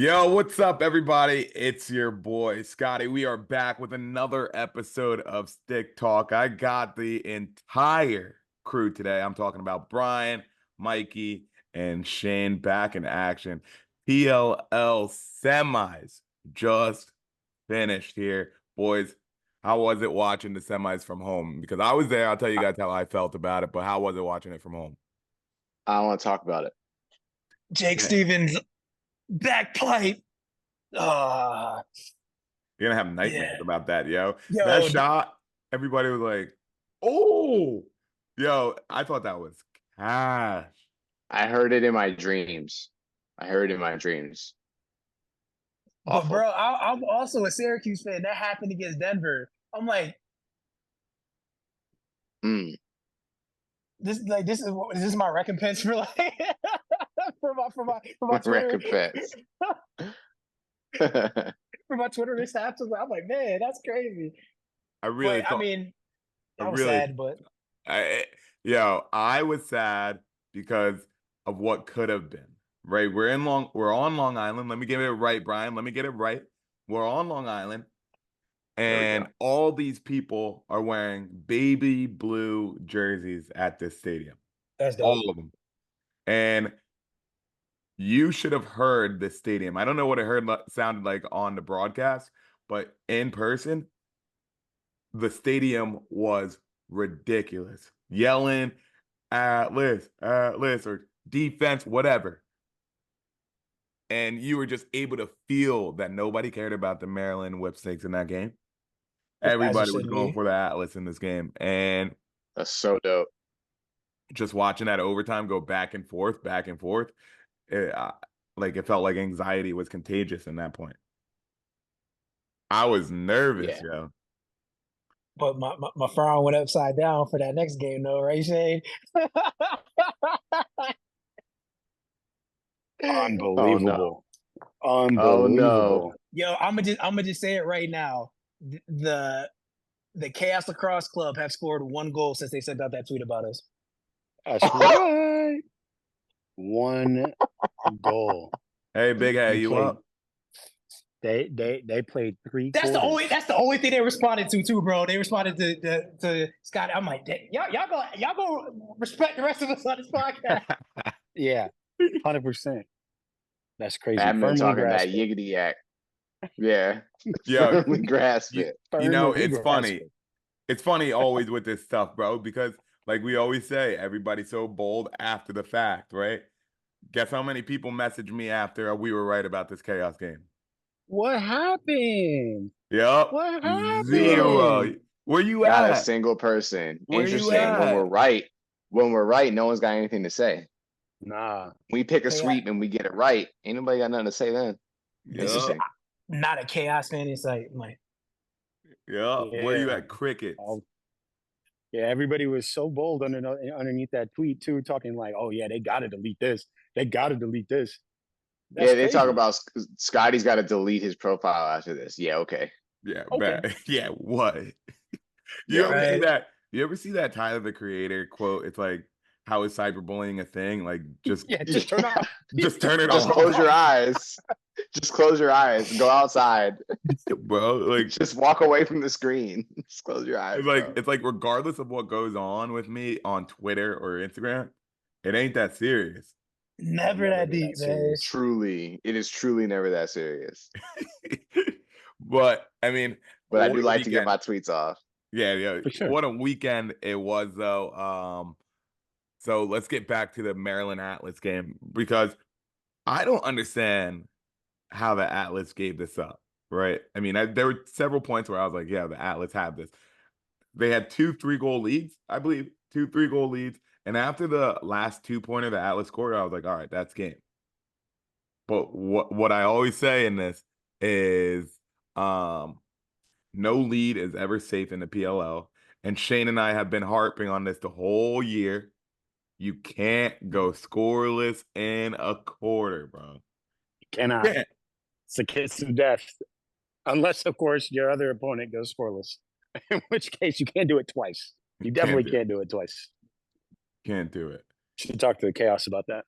Yo, what's up, everybody? It's your boy, Scotty. We are back with another episode of Stick Talk. I got the entire crew today. I'm talking about Brian, Mikey, and Shane back in action. PLL semis just finished here. Boys, how was it watching the semis from home? Because I was there. I'll tell you guys how I felt about it, but how was it watching it from home? I don't want to talk about it. Jake Man, Stevens back pipe. Ah, you're gonna have nightmares yeah. about that, yo. That Yo, shot, everybody was like, "Oh, yo!" I thought that was cash. I heard it in my dreams. I heard it in my dreams. but Awful. bro, I'm also a Syracuse fan. That happened against Denver. I'm like, Mm. this is my recompense for like for my Twitter Recompense. for my Twitter mishaps. I'm like, man, that's crazy. I really But I thought, mean, I I was really, sad, but I was sad because of what could have been. Right, we're on Long Island. Let me get it right, Brian. Let me get it right. We're on Long Island. There we go. And all these people are wearing baby blue jerseys at this stadium. that's dope. All of them. And you should have heard the stadium. I don't know what it sounded like on the broadcast, but in person, the stadium was ridiculous. Yelling, Atlas, or defense, whatever. And you were just able to feel that nobody cared about the Maryland Whipsnakes in that game. As it Everybody was should going be. for the Atlas in this game. And That's so dope. just watching that overtime go back and forth, it, like it felt like anxiety was contagious in that point. I was nervous, Yeah. yo. But my frown went upside down for that next game, though, right, Shane? Unbelievable. Oh no. Unbelievable. Yo, I'm gonna just say it right now. The Chaos Lacrosse Club have scored one goal since they sent out that tweet about us. That's right. One goal. Hey, Big Head, We you played- up? They played three That's quarters. that's the only thing they responded to too, bro. They responded to Scott. I'm like, y'all go respect the rest of us on this podcast. Yeah, 100%. That's crazy. I've been Firmly talking that grasped it. yiggity act. Yeah. Yo, Firmly grasp it. you know, Firmly it's grasped funny. it. It's funny always with this stuff, bro, because like we always say, everybody's so bold after the fact, right? Guess how many people messaged me after we were right about this chaos game? What happened? Yep. What happened? 0. Where you Not a at? single person. Where you Interesting. When we're at? right, no one's got anything to say. Nah. We pick a Yeah. sweep and we get it right. Ain't nobody got nothing to say then. Yep. Interesting. Not a Chaos fan. It's like, I'm like, Yep. Where you Yeah. at? Crickets. Yeah, everybody was so bold underneath that tweet too, talking like, "Oh yeah, they got to delete this. They got to delete this." That's Yeah, they talk crazy. about Scotty's got to delete his profile after this. Yeah, okay. Yeah, Okay. man. Yeah, what? Yeah, ever see right. that? You ever see that Tyler the Creator quote? It's like, how is cyberbullying a thing? Like, just Yeah, just turn off. just turn it Just off, close your eyes. Just close your eyes. Go outside. bro. Like, Just walk away from the screen. Just close your eyes. Bro. it's like regardless of what goes on with me on Twitter or Instagram, it ain't that serious. never that deep, man. Truly, it is truly never that serious. But I mean, But I what do a like to get weekend. my tweets off. Yeah. For sure. What a weekend it was, though. So let's get back to the Maryland Atlas game because I don't understand how the Atlas gave this up, right? I mean, there were several points where I was like, yeah, the Atlas had this. They had 2 3-goal leads, I believe, 2 3-goal leads. And after the last 2-pointer the Atlas scored, I was like, all right, that's game. But what I always say in this is no lead is ever safe in the PLL. And Shane and I have been harping on this the whole year. You can't go scoreless in a quarter, bro. Cannot. Yeah. It's a kiss of death. Unless, of course, your other opponent goes scoreless. In which case, you can't do it twice. You definitely can't do it twice. Can't do it. Should talk to the Chaos about that.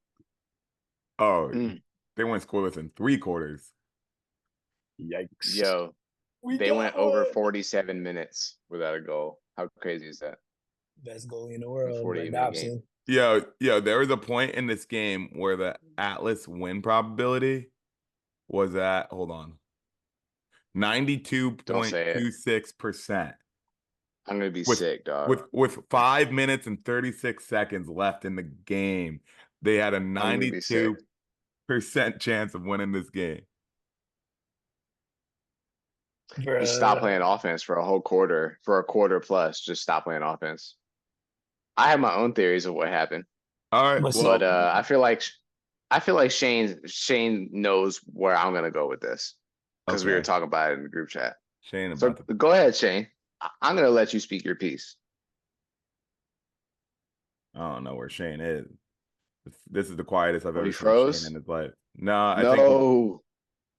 Oh, Mm. They went scoreless in 3 quarters. Yikes. Yo, We they got went over one. 47 minutes without a goal. How crazy is that? Best goalie in the In a world, Brett 48-minute game. Dobson. Yo, there was a point in this game where the Atlas win probability was at, hold on, Don't say it. 92.26%. I'm gonna be With sick, dog. with 5 minutes and 36 seconds left in the game, they had a I'm gonna be sick. 92% chance of winning this game. Just stop Bruh. playing offense for a whole quarter, for a quarter plus. Just stop playing offense. I have my own theories of what happened, All right, But well, but I feel like Shane knows where I'm gonna go with this because we were okay, talking about it in the group chat. Shane So about to. go ahead, Shane. I'm gonna let you speak your piece. I don't know where Shane is. This is the quietest I've Oh, he ever seen Shane in froze? his life. No, No.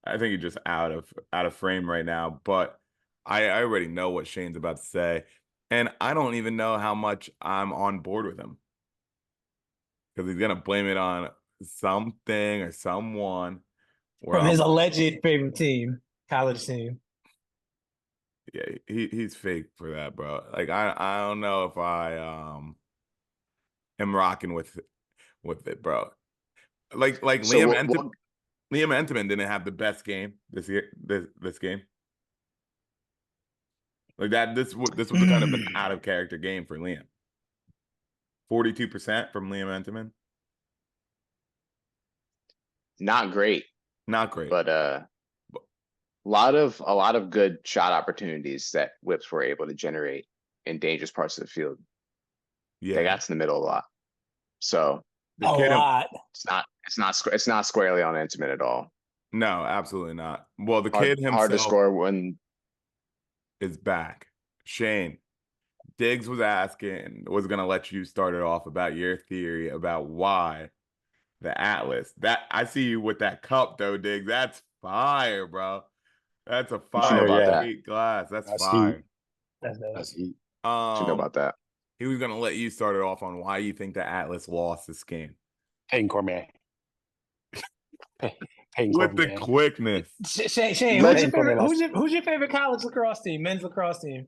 I think he's just out of frame right now. But I already know what Shane's about to say, and I don't even know how much I'm on board with him because he's gonna blame it on something or someone. Where from his I'm, alleged favorite team, college team. yeah, he's fake for that, bro. Like I don't know if I am rocking with it, bro. Like So what Liam Enterman didn't have the best game this year. This game. Like that, this was a kind of an out of character game for Liam. 42% from Liam Enterman. not great, Not great. but a lot of good shot opportunities that Whips were able to generate in dangerous parts of the field. They Yeah. got to the middle a lot. So The A kid, lot. it's not squarely on Intimate at all. no, absolutely not. Well, the Hard kid hard to himself score when is back. Shane Diggs was gonna let you start it off about your theory about why the Atlas. That I see you with that cup though, Diggs. That's fire, bro. That's a what you know fire Oh, about yeah. that. sweet glass. That's That's heat. fire. That's That's heat. What you know Um, about that. he was gonna let you start it off on why you think the Atlas lost this game. Peyton Cormier. Peyton With the Cormier. quickness. Shane, Let's- who's your favorite? Cormier lost. Who's your favorite college lacrosse team? Men's lacrosse team.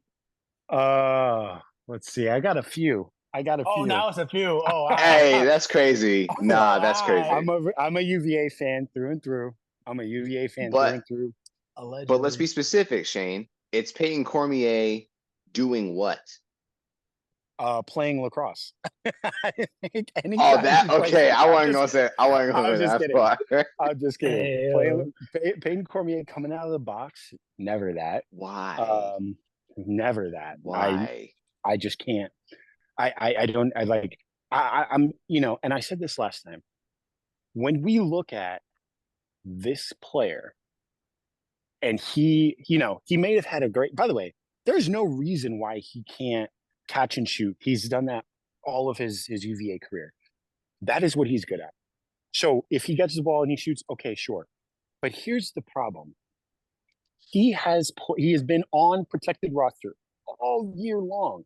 Let's see. I got a few. Oh, now it's a few. Oh, all right. Hey, that's crazy. Nah, that's all right. crazy. I'm a UVA fan through and through. I'm a UVA fan through But and through. but let's be Allegedly. specific, Shane. It's Peyton Cormier doing what? Playing lacrosse. Anytime Oh, that he plays- okay. I I'm wasn't just gonna say. I wasn't gonna I'm say just that kidding. far. I'm just kidding. Hey, Playing Peyton Cormier coming out of the box, never that. Why? Never that. Why? I just can't. I don't. I'm and I said this last time. When we look at this player, and he may have had a great. By the way, there's no reason why he can't catch and shoot. He's done that all of his UVA career. That is what he's good at. So if he gets the ball and he shoots, okay, sure. But here's the problem. He has been on protected roster all year long.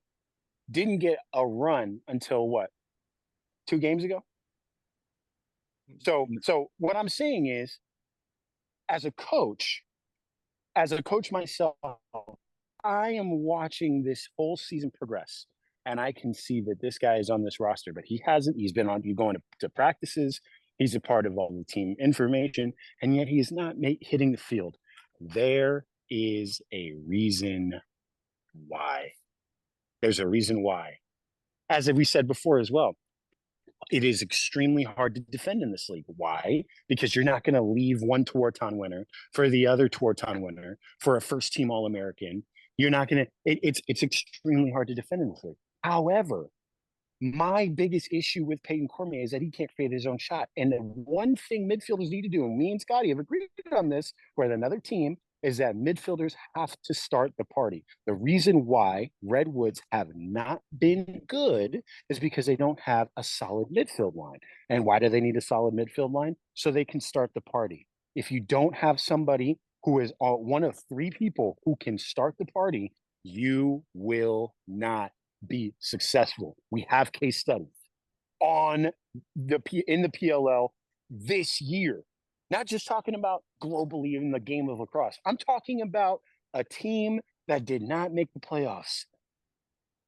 Didn't get a run until what? 2 games ago? So what I'm saying is, as a coach myself, I am watching this whole season progress, and I can see that this guy is on this roster, but he hasn't. He's been on. He's going to practices. He's a part of all the team information, and yet he is not hitting the field. There is a reason why. There's a reason why. As we said before as well, it is extremely hard to defend in this league. Why? Because you're not going to leave one Tewaaraton winner for the other Tewaaraton winner for a first team All-American. You're not going to. It's extremely hard to defend in this league. However, my biggest issue with Peyton Cormier is that he can't create his own shot. And the one thing midfielders need to do, and me and Scotty have agreed on this with another team, is that midfielders have to start the party. The reason why Redwoods have not been good is because they don't have a solid midfield line. And why do they need a solid midfield line? So they can start the party. If you don't have somebody who is one of 3 people who can start the party, you will not be successful. We have case studies in the PLL this year Not just talking about globally in the game of lacrosse. I'm talking about a team that did not make the playoffs.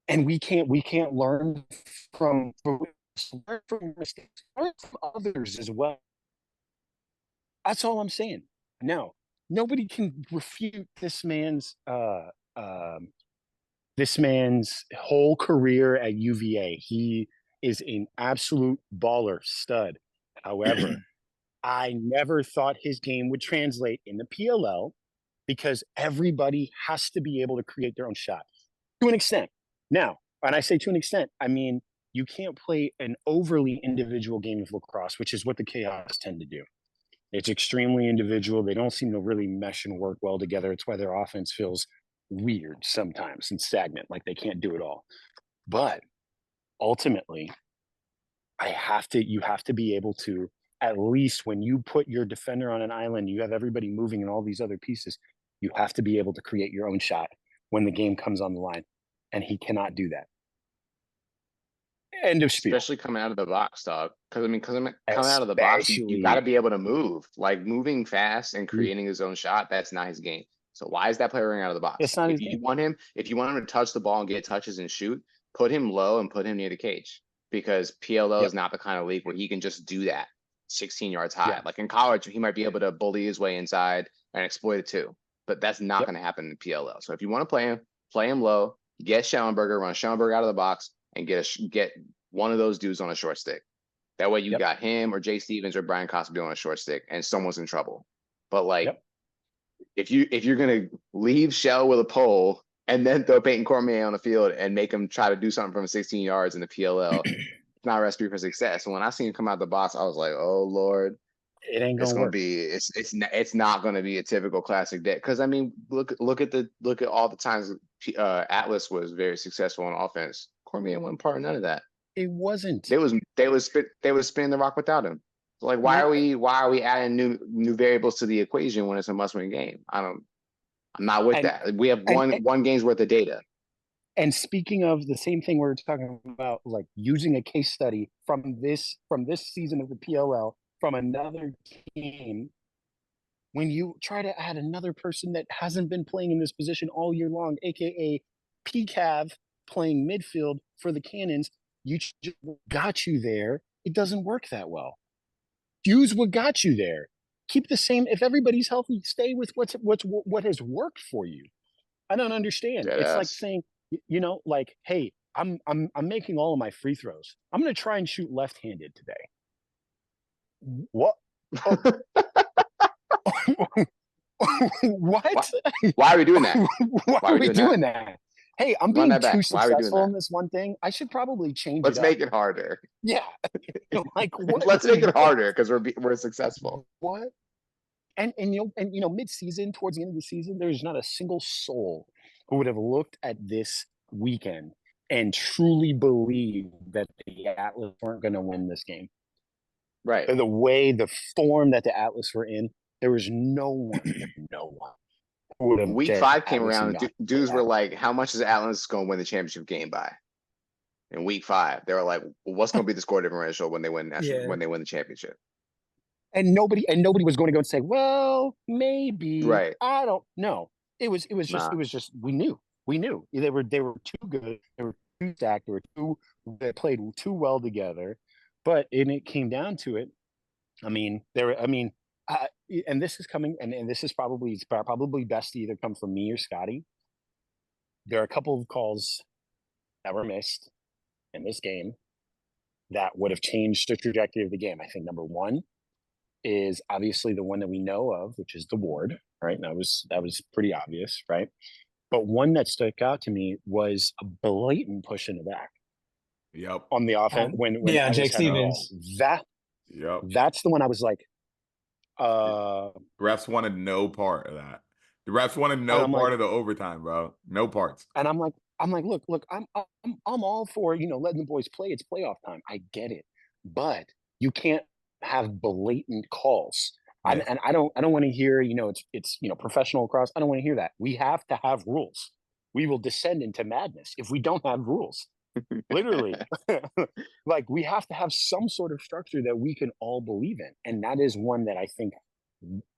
And we can't learn from mistakes, learn from others as well. That's all I'm saying. Now, nobody can refute this man's whole career at UVA. He is an absolute baller stud. However, I never thought his game would translate in the PLL because everybody has to be able to create their own shot to an extent. Now, when I say to an extent, I mean you can't play an overly individual game of lacrosse, which is what the Chaos tend to do. It's extremely individual. They don't seem to really mesh and work well together. It's why their offense feels weird sometimes and stagnant, like they can't do it all. But ultimately, you have to be able to, at least when you put your defender on an island, you have everybody moving and all these other pieces, you have to be able to create your own shot when the game comes on the line. And he cannot do that. End of spiel. Especially coming out of the box, dog. Because coming out of the box, you got to be able to move. Like moving fast and creating his own shot, that's not his game. So why is that player running out of the box? It's not if his you game. want him to touch the ball and get touches and shoot, put him low and put him near the cage. Because PLO is not the kind of league where he can just do that 16 yards high. Yeah. Like in college, he might be able to bully his way inside and exploit it too. But that's not going to happen in PLO. So if you want to play him low, get Schellenberger, run Schellenberger out of the box, and get one of those dudes on a short stick. That way you got him or Jay Stevens or Brian Cosby on a short stick and someone's in trouble. But like if you're gonna leave Shell with a pole and then throw Peyton Cormier on the field and make him try to do something from 16 yards in the PLL, it's not a recipe for success. So when I seen him come out the box, I was like, oh Lord. It ain't gonna work. It's not gonna be a typical classic day. Because I mean, look at all the times Atlas was very successful on offense. Cormier wasn't part of none of that. It wasn't. They was spinning the rock without him. So like, why are we adding new variables to the equation when it's a must-win game? I'm not with that. We have one game's worth of data. And speaking of the same thing we were talking about, like using a case study from this season of the PLL from another team, when you try to add another person that hasn't been playing in this position all year long, aka PCAV playing midfield for the Cannons, you just got you there. It doesn't work that well. Use what got you there. Keep the same. If everybody's healthy, stay with what has worked for you. I don't understand. It's like saying, like, hey, I'm making all of my free throws. I'm going to try and shoot left-handed today. What? What? Why are we doing that? Why are we doing that? Hey, I'm being too successful in this one thing. I should probably change Let's make it harder. Yeah. Like what? Let's make it harder because we're successful. What? And mid-season, towards the end of the season, there's not a single soul who would have looked at this weekend and truly believed that the Atlas weren't going to win this game. Right. The way, the form that the Atlas were in, there was no one. Week 5 came around, dudes were like, how much is Atlas going to win the championship game by? In week 5, they were like, well, what's going to be the score differential when they win the championship? And nobody was going to go and say, well, maybe. Right. I don't know. It was just we knew they were too good. They were too stacked. They played too well together. But it came down to it. And this is coming, and this is probably best to either come from me or Scotty. There are a couple of calls that were missed in this game that would have changed the trajectory of the game. I think number one is obviously the one that we know of, which is the Ward, right? And that was pretty obvious, right? But one that stuck out to me was a blatant push in the back. Yep. On the offense when Jake Stevens. That's the one I was like, refs wanted no part of that. The refs wanted no part of the overtime, bro. No parts. And I'm like, look, I'm all for letting the boys play. It's playoff time. I get it, but you can't have blatant calls. Yeah. And I don't want to hear it's professional lacrosse. I don't want to hear that. We have to have rules. We will descend into madness if we don't have rules. Literally. Like we have to have some sort of structure that we can all believe in, and that is one that I think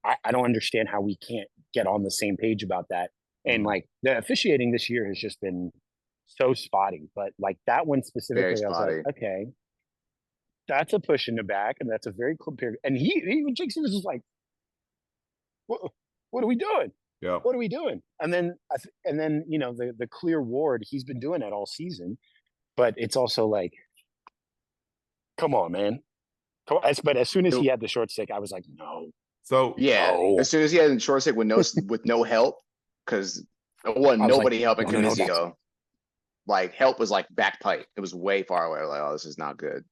I don't understand how we can't get on the same page about that. And like the officiating this year has just been so spotty. But like that one Very specifically, I was like, spotty. okay, that's a push in the back, and that's a very clear. And even Jackson was just like, what are we doing? Yeah. What are we doing? And then the clear ward, he's been doing that all season. But it's also like, come on, man. But as soon as he had the short stick, I was like, no, So Yeah, no. as soon as he had a short stick with no help, because there wasn't I was like, nobody helping no, that's Comizio. Like help was like back pipe. It was way far away. Like, oh, this is not good.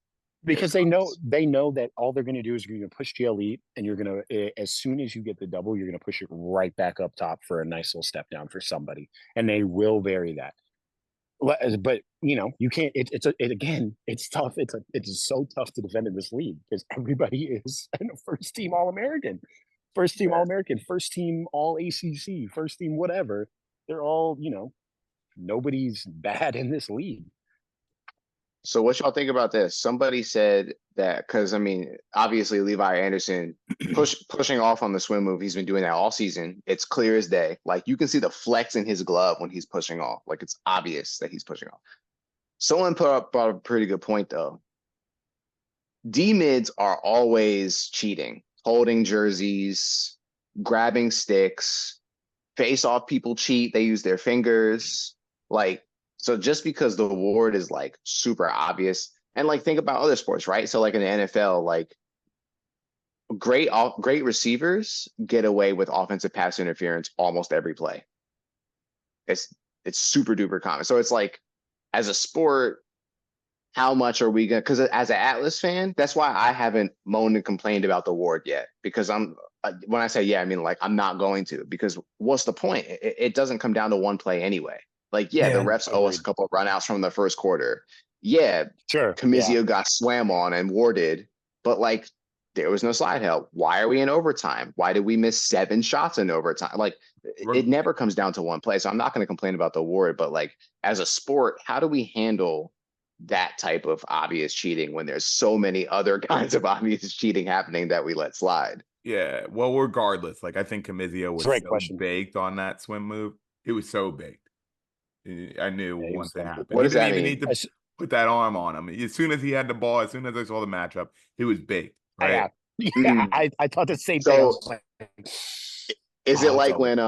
because they know that all they're going to do is you're going to push the elite, and you're going to, as soon as you get the double, you're going to push it right back up top for a nice little step down for somebody, and they will vary that. But you can't. Again, it's tough. It's so tough to defend in this league because everybody is a first team All American, first team Yeah. All American, first team All ACC, first team whatever. They're all nobody's bad in this league. So what y'all think about this? Somebody said that because I mean, obviously Levi Anderson pushing off on the swim move. He's been doing that all season. It's clear as day. Like you can see the flex in his glove when he's pushing off. Like it's obvious that he's pushing off. Someone brought a pretty good point though. D mids are always cheating, holding jerseys, grabbing sticks, face off people cheat. They use their fingers. Like, so just because the award is like super obvious, and like think about other sports, right? So like in the NFL, like great receivers get away with offensive pass interference almost every play. It's super duper common. So it's like as a sport, how much are we gonna? Because as an Atlas fan, that's why I haven't moaned and complained about the award yet. Because when I say yeah, I mean like I'm not going to. Because what's the point? It doesn't come down to one play anyway. Like yeah, the refs owe us a couple of runouts from the first quarter. Yeah, Sure. Comizio got swam on and warded, but like there was no slide help. Why are we in overtime? Why did we miss 7 shots in overtime? Like it never comes down to one play. So I'm not going to complain about the award, but like as a sport, how do we handle that type of obvious cheating when there's so many other kinds of obvious cheating happening that we let slide? Yeah, well, regardless, like I think Comizio was so baked on that swim move. It was so baked. I knew once it happened. What He does didn't that even mean? need to put that arm on him. As soon as he had the ball, as soon as I saw the matchup, he was baked. Right? I thought the same thing. I was like, is it like when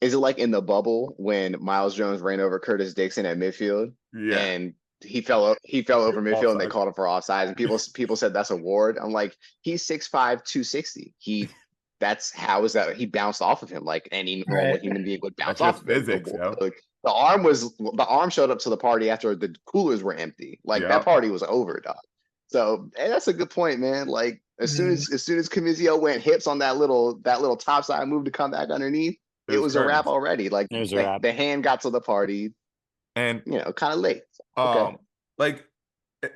is it like in the bubble when Miles Jones ran over Curtis Dixon at midfield? Yeah. And he fell over midfield and they called him for offsides, and people said that's a ward. I'm like, he's 6'5", 260. That's how is that he bounced off of him like any normal human being would bounce off of him. Physics, The arm showed up to the party after the coolers were empty. Like that party was over, dog. So that's a good point, man. Like as soon as Comizio went hips on that little top side move to come back underneath, it was a wrap already. Like the hand got to the party, and kind of late. Okay. Like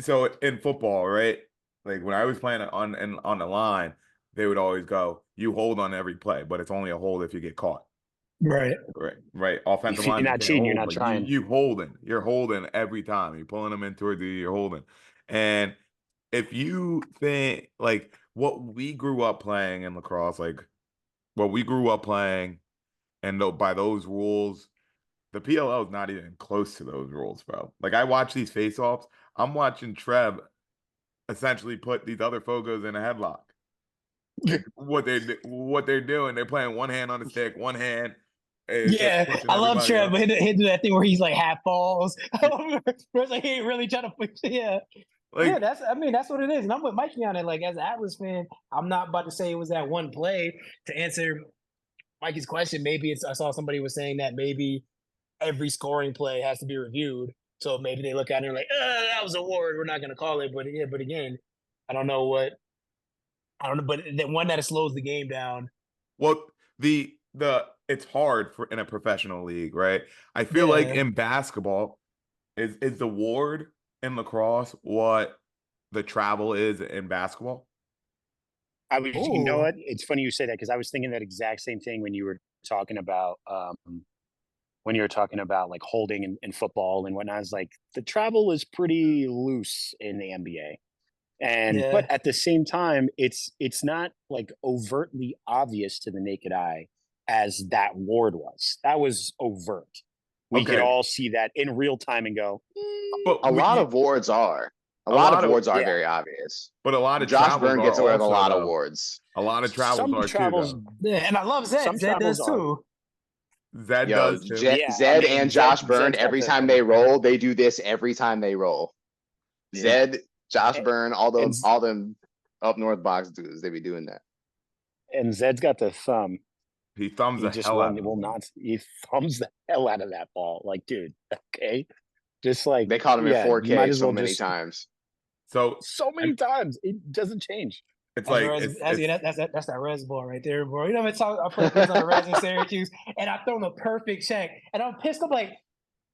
so in football, right? Like when I was playing on the line, they would always go, "You hold on every play, but it's only a hold if you get caught." Right. Offensive line, you're not cheating, you're not trying. You're holding every time. You're pulling them in towards you. You're holding, and if you think like what we grew up playing in lacrosse, like what we grew up playing, and by those rules, the PLL is not even close to those rules, bro. Like I watch these face-offs, I'm watching Trev essentially put these other Fogos in a headlock. Like what they're doing, they're playing one hand on the stick, one hand. I love Trev, but he do that thing where he's like half falls. Where it's like he ain't really trying to push. That's what it is. And I'm with Mikey on it. Like as an Atlas fan, I'm not about to say it was that one play. To answer Mikey's question, maybe I saw somebody was saying that maybe every scoring play has to be reviewed. So maybe they look at it and like, that was a ward. We're not going to call it. But again, I don't know. But the one that slows the game down. Well, it's hard in a professional league, right? I feel like in basketball, is the ward in lacrosse what the travel is in basketball? You know what? It's funny you say that because I was thinking that exact same thing when you were talking about like holding in football and whatnot. I was like, the travel is pretty loose in the NBA. And but at the same time, it's not like overtly obvious to the naked eye as that Ward was. That was overt. We could all see that in real time and go. But a lot of wards are. A lot of wards are very obvious. But a lot of Josh Byrne gets away with a lot of wards. A lot of travels too, though. Yeah, and I love Zed. Zed does too. Zed does too. Zed and Josh Byrne, every time they roll, they do this every time they roll. Zed, Josh Byrne, all them up north box dudes, they be doing that. And Zed's got the thumb. He thumbs the hell out of it. He thumbs the hell out of that ball. Like, dude, okay. Just like they caught him in 4K so many times. So many times. It doesn't change. It's that's that res ball right there, bro. You know, I put this on the res in Syracuse, and I throw him a perfect check, and I'm pissed. I'm like,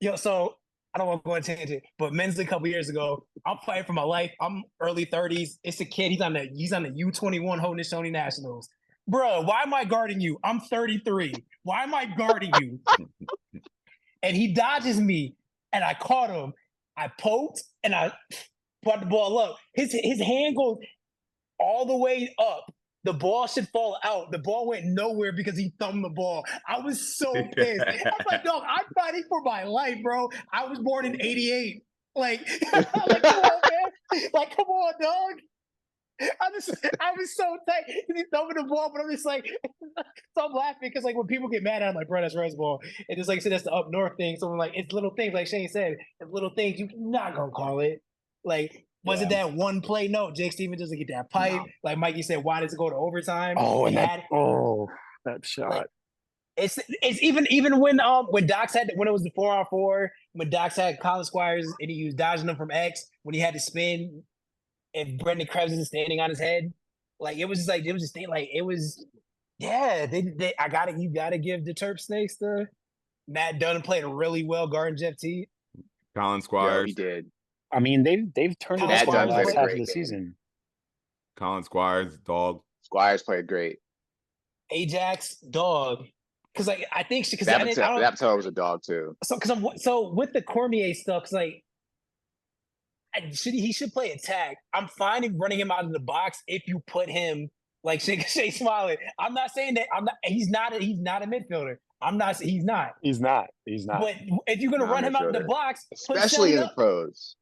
yo, so I don't want to go on a tangent, but men's a couple years ago, I'm fighting for my life. I'm early 30s. It's a kid. He's on the U21 holding the Sony Nationals. Bro, why am I guarding you? I'm 33. Why am I guarding you? And he dodges me, and I caught him. I poked, and I brought the ball up. His hand goes all the way up. The ball should fall out. The ball went nowhere because he thumbed the ball. I was so pissed. I was like, dog, I'm fighting for my life, bro. I was born in 88. Like, come on, man. Like, come on, dog. I was so tight. He's thumbing the ball, but I'm just like, so I'm laughing because like when people get mad, I'm like, bro, that's res ball. And just like I said, that's the up north thing. So I'm like, it's little things, like Shane said, it's little things you're not gonna call it. Like, was it that one play? No, Jake Stevens doesn't get that pipe. No. Like Mikey said, why does it go to overtime? Oh, and that shot. Like, it's even when Docs had when it was the 4-on-4, when Docs had Colin Squires and he was dodging them from X when he had to spin. If Brendan Krebs is standing on his head, like it was like you gotta give the Terp Snakes to Matt Dunn played really well guarding Jeff T. Colin Squires, he did. I mean, they've turned it around the last half of the season. Colin Squires, dog. Squires played great. Ajax, dog. Because like I think because that was a dog too. So with the Cormier stuff, because like. He should play attack. I'm fine running him out of the box if you put him like Shea Smiley. I'm not saying that he's not a midfielder. He's not. But if you're gonna run him out of the box, especially in the pros.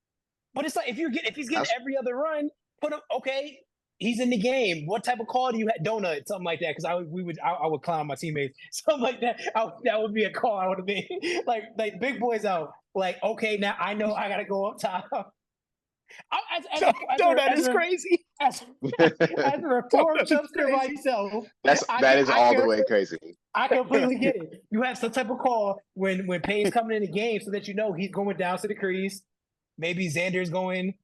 But it's like if he's getting every other run, put him he's in the game. What type of call do you have? Donut, something like that. Because I would clown my teammates. Something like that. That would be a call I would have been like big boys out. Like, okay, now I know I gotta go up top. That is crazy. As a reformed jumpster myself, that is all the way crazy. I completely get it. You have some type of call when Payne's coming in the game so that you know he's going down to the crease. Maybe Xander's going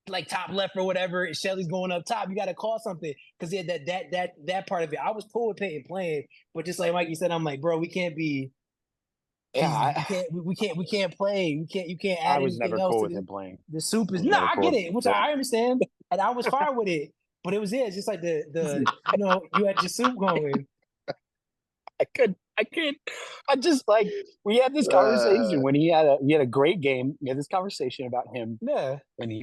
like top left or whatever. Shelly's going up top. You got to call something because that part of it. I was cool with Payton playing, but just like Mikey said, I'm like, bro, we can't be. Yeah, we can't play. You can't add. I was never cool with him playing. The soup is I get it, which I understand, and I was fine with it. But it was it's just like the you had your soup going. I just like we had this conversation when he had a great game. We had this conversation about him. Yeah, and he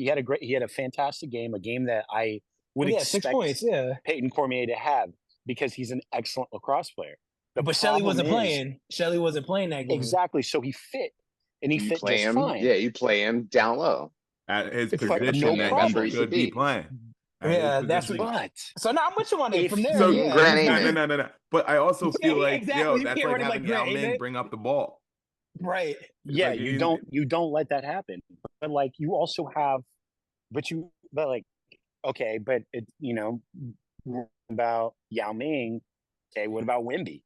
had a fantastic game, a game that I would expect 6 points. Yeah, Peyton Cormier to have because he's an excellent lacrosse player. But Shelly wasn't playing. Shelly wasn't playing that game. Exactly. So he fit, and he fit just fine. Yeah, you play him down low at his position that he should be playing. Yeah, that's what. So now I'm with you on it from there. So no. But I also feel like that's like having Yao Ming bring up the ball. Right. Yeah, like you don't let that happen. But like you also have, but about Yao Ming. Okay, what about Wemby?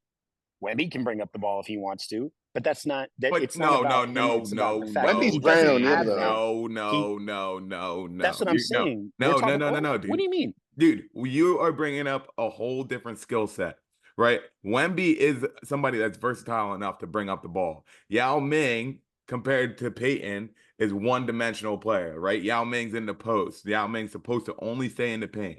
Wemby can bring up the ball if he wants to, but that's not that. But it's no. Wemby's Brandon O'Neal though. No. That's what I'm saying. No, dude. What do you mean, dude? You are bringing up a whole different skill set, right? Wemby is somebody that's versatile enough to bring up the ball. Yao Ming, compared to Peyton, is one-dimensional player, right? Yao Ming's in the post. Yao Ming's supposed to only stay in the paint.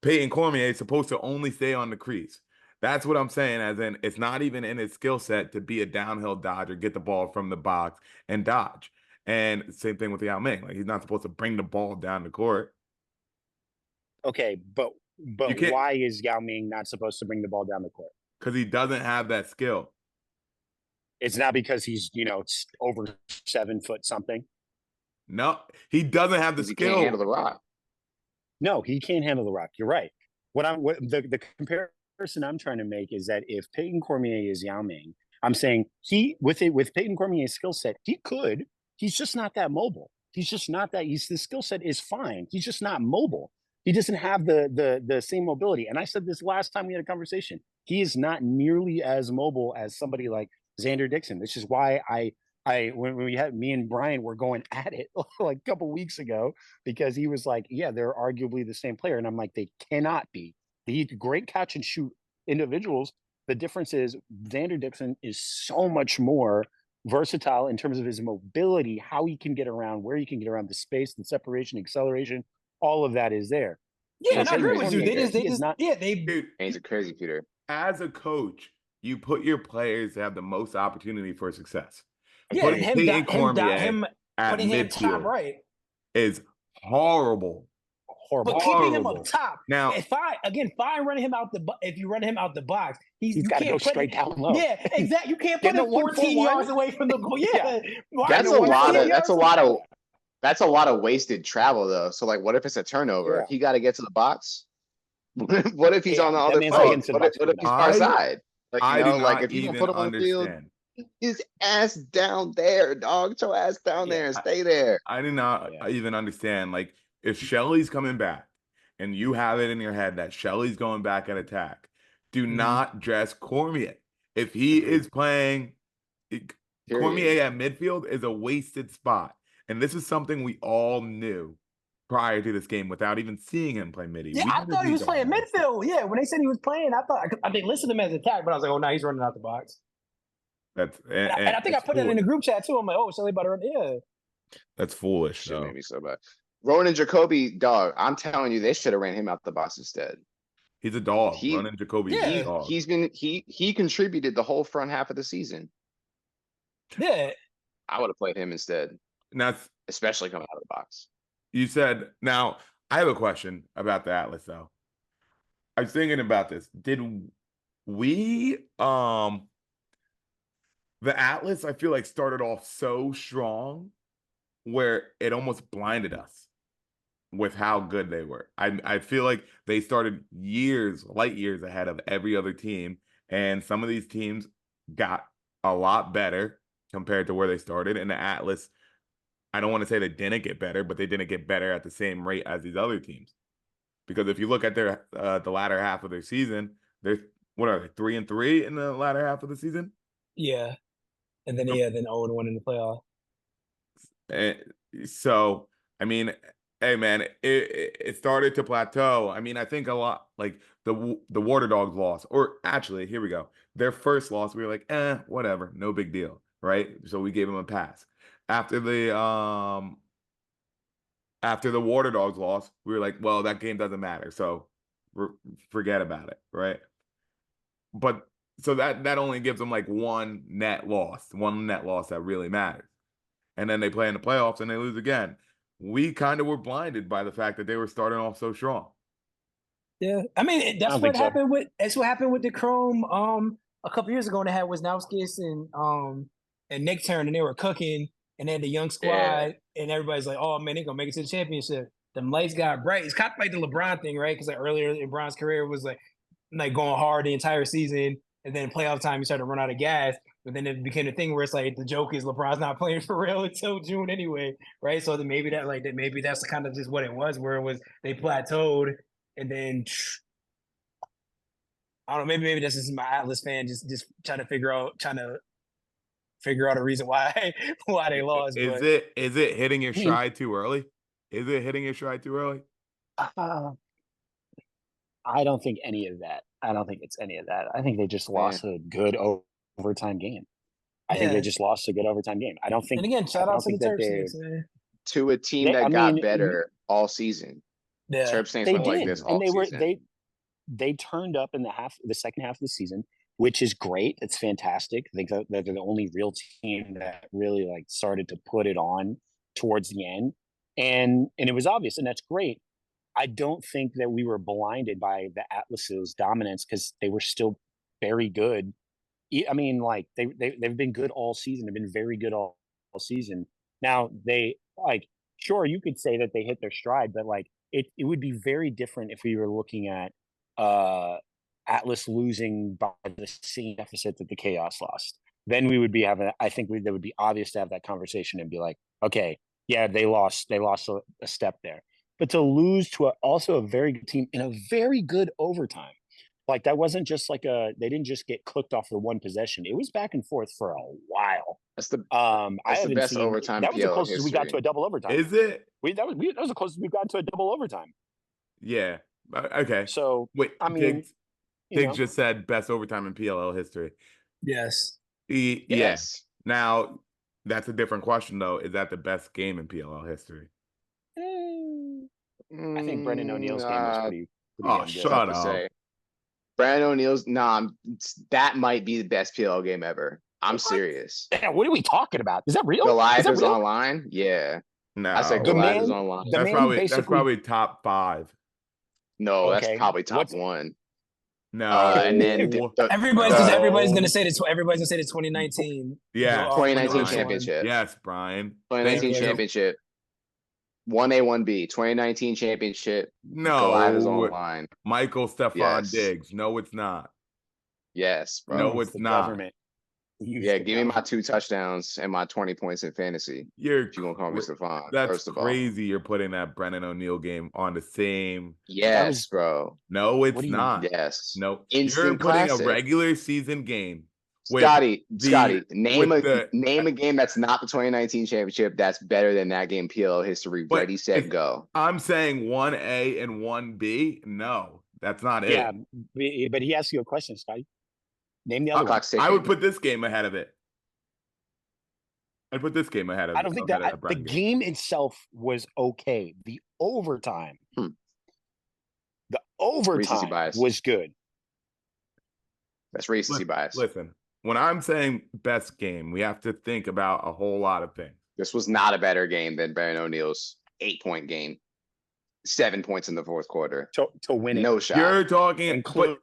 Peyton Cormier is supposed to only stay on the crease. That's what I'm saying, as in it's not even in his skill set to be a downhill dodger, get the ball from the box and dodge. And same thing with Yao Ming. Like, he's not supposed to bring the ball down the court. Okay, but why is Yao Ming not supposed to bring the ball down the court? Because he doesn't have that skill. It's not because he's, over 7 foot something. No, he doesn't have the skill. He can't handle the rock. No, he can't handle the rock. You're right. The comparison I'm trying to make is that if Peyton Cormier is Yao Ming, I'm saying with Peyton Cormier's skill set, he's just not that mobile. He's just not that. The skill set is fine. He's just not mobile. He doesn't have the same mobility. And I said this last time we had a conversation. He is not nearly as mobile as somebody like Xander Dixon. This is why when we had me and Brian were going at it like a couple weeks ago, because he was like, yeah, they're arguably the same player. And I'm like, they cannot be. They're great catch and shoot individuals. The difference is Xander Dixon is so much more versatile in terms of his mobility, how he can get around, where he can get around, the space, the separation, acceleration, all of that is there. Yeah, and I agree with you. He's a crazy Peter. As a coach, you put your players to have the most opportunity for success. Yeah, putting Peyton Cormier at midfield right is horrible. But keeping him up top. Now, if you run him out the box, he's got to go straight down low. Yeah, exactly. You can't put him 14 yards away from the goal. Yeah, that's a lot of wasted travel though. So like, what if it's a turnover? Yeah. He got to get to the box. What if he's on the other side? What if he's far side? Like, if you can put him on the field, his ass down there, dog. Get your ass down there and stay there. I do not even understand. Like, if Shelley's coming back and you have it in your head that Shelley's going back at attack, do not dress Cormier. If he is playing, Cormier at midfield is a wasted spot. And this is something we all knew prior to this game without even seeing him play midi. Yeah, I thought he was playing midfield. Yeah, when they said he was playing, I think listed him as attack, but I was like, oh, no, he's running out the box. And I think I put it in the group chat too. I'm like, oh, Shelley about to run. Yeah. That's foolish. Shit made me so bad. Ronan Jacoby, dog. I'm telling you, they should have ran him out the box instead. He's a dog. Ronan Jacoby is a dog. He contributed the whole front half of the season. Yeah. I would have played him instead. Now, especially coming out of the box. You said, now I have a question about the Atlas though. I was thinking about this. Did we the Atlas, I feel like, started off so strong where it almost blinded us with how good they were. I feel like they started light years ahead of every other team, and some of these teams got a lot better compared to where they started. And the Atlas, I don't want to say they didn't get better, but they didn't get better at the same rate as these other teams. Because if you look at their the latter half of their season, they're 3-3 in the latter half of the season? Yeah. And then 0-1 in the playoff. So, I mean, hey man, it started to plateau. I mean, I think a lot, like the Water Dogs loss, or actually, here we go. Their first loss, we were like, whatever, no big deal, right? So we gave them a pass. After the Water Dogs loss, we were like, well, that game doesn't matter, so forget about it, right? But so that only gives them like one net loss that really matters. And then they play in the playoffs and they lose again. We kind of were blinded by the fact that they were starting off so strong. Yeah, I mean, that's what happened with the Chrome a couple years ago when they had Wisnauskas and Nick Turn, and they were cooking, and then the young squad, and everybody's like, oh man, they're gonna make it to the championship. Them lights got bright. It's kind of like the LeBron thing, right? Because like earlier in Bron's career was like going hard the entire season, and then playoff time he started to run out of gas. But then it became a thing where it's like the joke is LeBron's not playing for real until June anyway, right? So then maybe that's kind of just what it was, where it was they plateaued, and then I don't know, maybe that's just my Atlas fan just trying to figure out a reason why they lost. Is it hitting your stride too early? Is it hitting your stride too early? I don't think any of that. I don't think it's any of that. I think they just lost a good overtime game. I think they just lost a good overtime game. I don't think. And again, shout out to the Terps, man. To a team that got better all season. Yeah, Terps went like this all season. They turned up in the second half of the season. which is great. It's fantastic. I think that they're the only real team that really like started to put it on towards the end, and it was obvious, and that's great. I don't think that we were blinded by the Atlas's dominance because they were still very good. I mean, like they've been good all season. They've been very good all season. Now they like sure you could say that they hit their stride, but like it would be very different if we were looking at Atlas losing by the same deficit that the Chaos lost. Then we would be having. I think that would be obvious to have that conversation and be like, okay, yeah, they lost a step there. But to lose to also a very good team in a very good overtime, like that wasn't just like they didn't just get cooked off the one possession. It was back and forth for a while. That's the best overtime. That was the closest we got to a double overtime. Is it? That was the closest we've gotten to a double overtime. Yeah. Okay. So wait, I mean, Tiggs just said best overtime in PLL history. Yes. Yes. Now that's a different question though. Is that the best game in PLL history? I think Brendan O'Neill's game was pretty oh, shut up. Brandon O'Neill's that might be the best PLL game ever. I'm serious. Yeah, what are we talking about? Is that real? Goliath is online? Yeah. No. I said Goliath is online. That's probably top 5. No, that's probably top 1. No, and then everybody's gonna say the 2019. Yeah, 2019 championship. Yes, Brian. 2019 championship. 1A, 1B, 2019 championship. No, Goliath is online. Michael Stefan Diggs. No, it's not. Yes, bro. No, it's not. Government. Yeah, give me my 2 touchdowns and my 20 points in fantasy. If you gonna call me Stefan. That's crazy. You're putting that Brennan O'Neill game on the same. Yes, bro. No, it's not. Yes. No. Instant You're putting classic. a regular season game. Scotty, name a game that's not the 2019 championship that's better than that game PLO history. Ready, set, go. I'm saying 1A and 1B. No, that's not it. Yeah, but he asked you a question, Scotty. Name the other one. I would put this game ahead of it. I'd put this game ahead of it. I don't think that the game itself was okay. The overtime. The overtime was good. That's recency bias. Listen, when I'm saying best game, we have to think about a whole lot of things. This was not a better game than Baron O'Neill's 8-point game. 7 points in the fourth quarter to win it. No shot. You're talking, the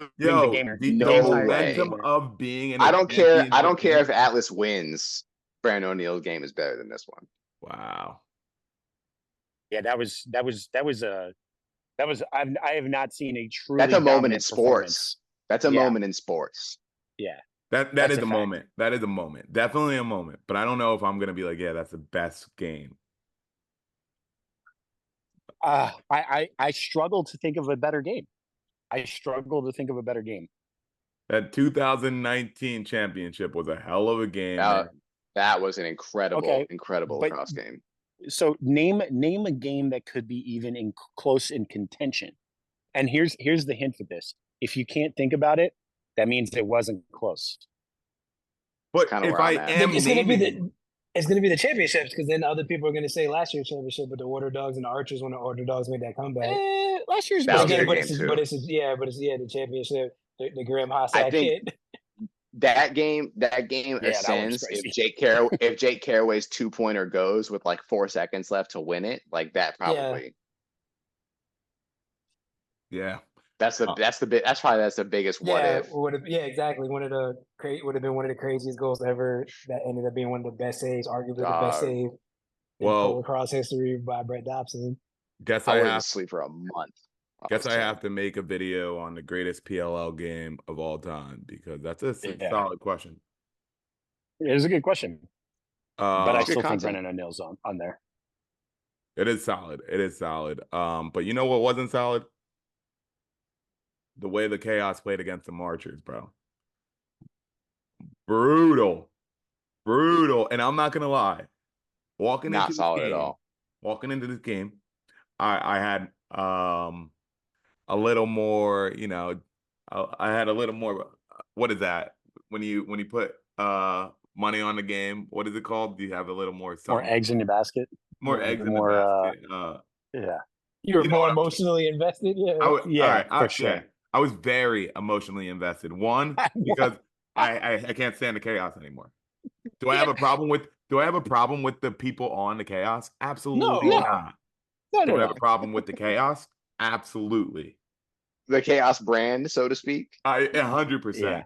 momentum of being in. I don't care. I don't care if Atlas wins. Brandon O'Neill's game is better than this one. Wow. Yeah, I have not seen a true. That's a moment in sports. That's a moment in sports. Yeah. That is a moment. That is a moment. Definitely a moment. But I don't know if I'm gonna be like, yeah, that's the best game. I struggle to think of a better game. That 2019 championship was a hell of a game. That was an incredible cross game. So name a game that could be even close in contention. And here's the hint for this. If you can't think about it, that means it wasn't close. But if I am, it's going to be the championships, because then other people are going to say last year's championship, but the Order Dogs and the Archers, when the Order Dogs made that comeback. Last year's but it's the championship, the Graham Hossack hit. That game ascends if Jake Caraway's 2-pointer goes with like 4 seconds left to win it, like that probably. Yeah. That's probably the biggest what if. Exactly. Would have been one of the craziest goals ever. That ended up being one of the best saves, arguably the best save in lacrosse history by Brett Dobson. I was asleep for a month. I have to make a video on the greatest PLL game of all time, because that's a solid question. It is a good question. But I still think Brennan O'Neill's on there. It is solid. But you know what wasn't solid? The way the Chaos played against the Marchers, bro. Brutal. And I'm not gonna lie. Walking into this game, I had a little more, I had a little more. What is that? When you put money on the game, what is it called? Do you have a little more? More eggs in your basket. More eggs in the basket. You were more emotionally invested. For sure. I was very emotionally invested. One, because I can't stand the chaos anymore. Do I have a problem with the people on the chaos? Absolutely No. not. No, Do no, I have no. a problem with the chaos? Absolutely. The chaos brand, so to speak. I 100%. Yeah.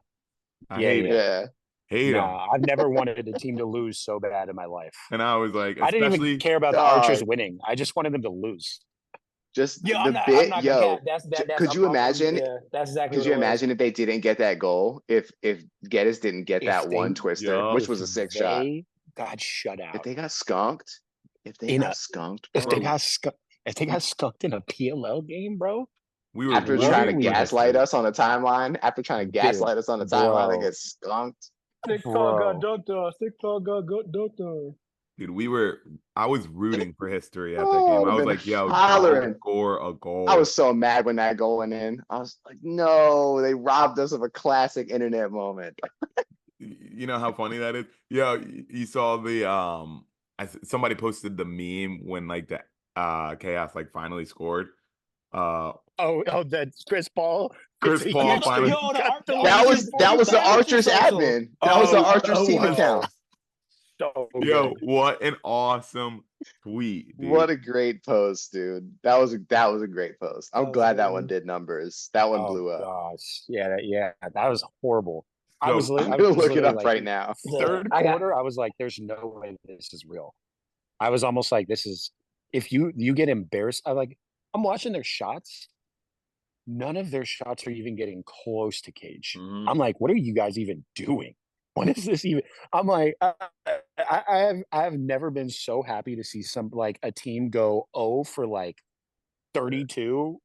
I hate it. Yeah. Hate them. Nah, I've never wanted a team to lose so bad in my life. And I was like, I didn't even especially care about the Archers winning. I just wanted them to lose. Just Yo, the I'm bit, not gonna yo. cap. That's Could you imagine? yeah, that's exactly. Could what you it was. imagine if they didn't get that goal? If Geddes didn't get that one twister, which was a sick shot. Got shut out. If they got skunked, if they got skunked in a PLL game, bro. we were after trying to gaslight us on the timeline, and get skunked. StickTalk got dunked on. StickTalk got dunked on. Dude, I was rooting for history at that game. I was like, yo, don't score a goal. I was so mad when that goal went in. I was like, no, they robbed us of a classic internet moment. You know how funny that is? Yo, you saw the somebody posted the meme when like the Chaos like finally scored. That's Chris Paul. Chris Paul finally. That was the Archers admin. That was the Archers team account. Yo, what an awesome tweet, dude. What a great post, dude. That was a great post. I'm glad that one did numbers. That one blew up. Gosh. Yeah, that was horrible. So, I'm gonna look it up right now. Third quarter, I was like, there's no way this is real. I was almost like, this is, if you get embarrassed, I'm watching their shots. None of their shots are even getting close to cage. Mm-hmm. I'm like, what are you guys even doing? What is this even? I'm like, I have never been so happy to see a team go 0 for like 32,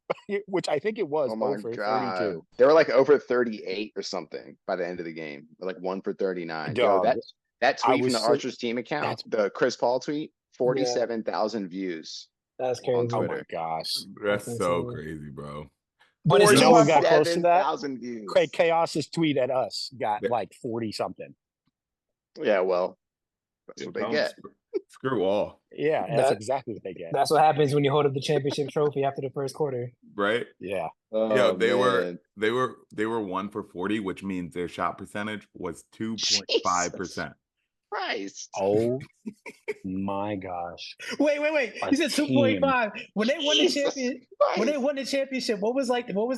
which I think it was 0 for 32. They were like over 38 or something by the end of the game, like 1 for 39. Yo, that tweet from the Archers team account, the Chris Paul tweet, 47,000 views. That's crazy. Oh my gosh, that's so crazy, bro. But you know what got close to that? Views. Craig Chaos's tweet at us got like 40 something. Yeah, well, that's what they get. Screw all. Yeah, that's exactly what they get. That's what happens when you hold up the championship trophy after the first quarter. Right? Yeah. Yeah, they were 1 for 40, which means their shot percentage was 2.5%. Christ. Oh my gosh. Wait. You said 2.5. When they won the championship, what was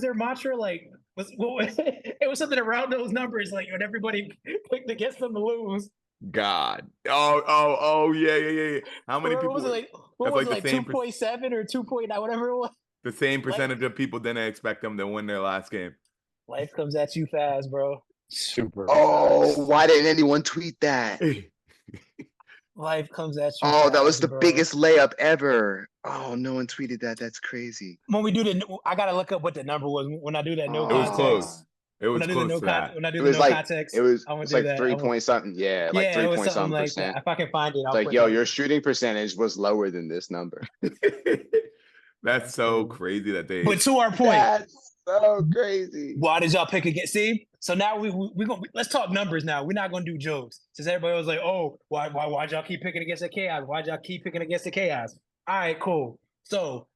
their mantra? Like it was something around those numbers, like when everybody picked against them to lose. God. Oh yeah. How many people was it like? What was it like 2.7 or 2.9, whatever it was? The same percentage of people didn't expect them to win their last game. Life comes at you fast, bro. Super. Oh, why didn't anyone tweet that? Life comes at you. Oh, fast, that was the bro. biggest layup ever. Oh, no one tweeted that. That's crazy. When we do I gotta look up what the number was when I do that. No, it was close. It was close to that. When I do the no context, it was like 3 point something. Yeah, like 3 point something like percent. If I can find it, I'll like, yo, your shooting percentage was lower than this number. That's so crazy that they. But to our point, that's so crazy. Why did y'all pick against? See, so now let's talk numbers. Now we're not gonna do jokes. Since everybody was like, oh, why'd y'all keep picking against the Chaos? Why'd y'all keep picking against the Chaos? All right, cool. So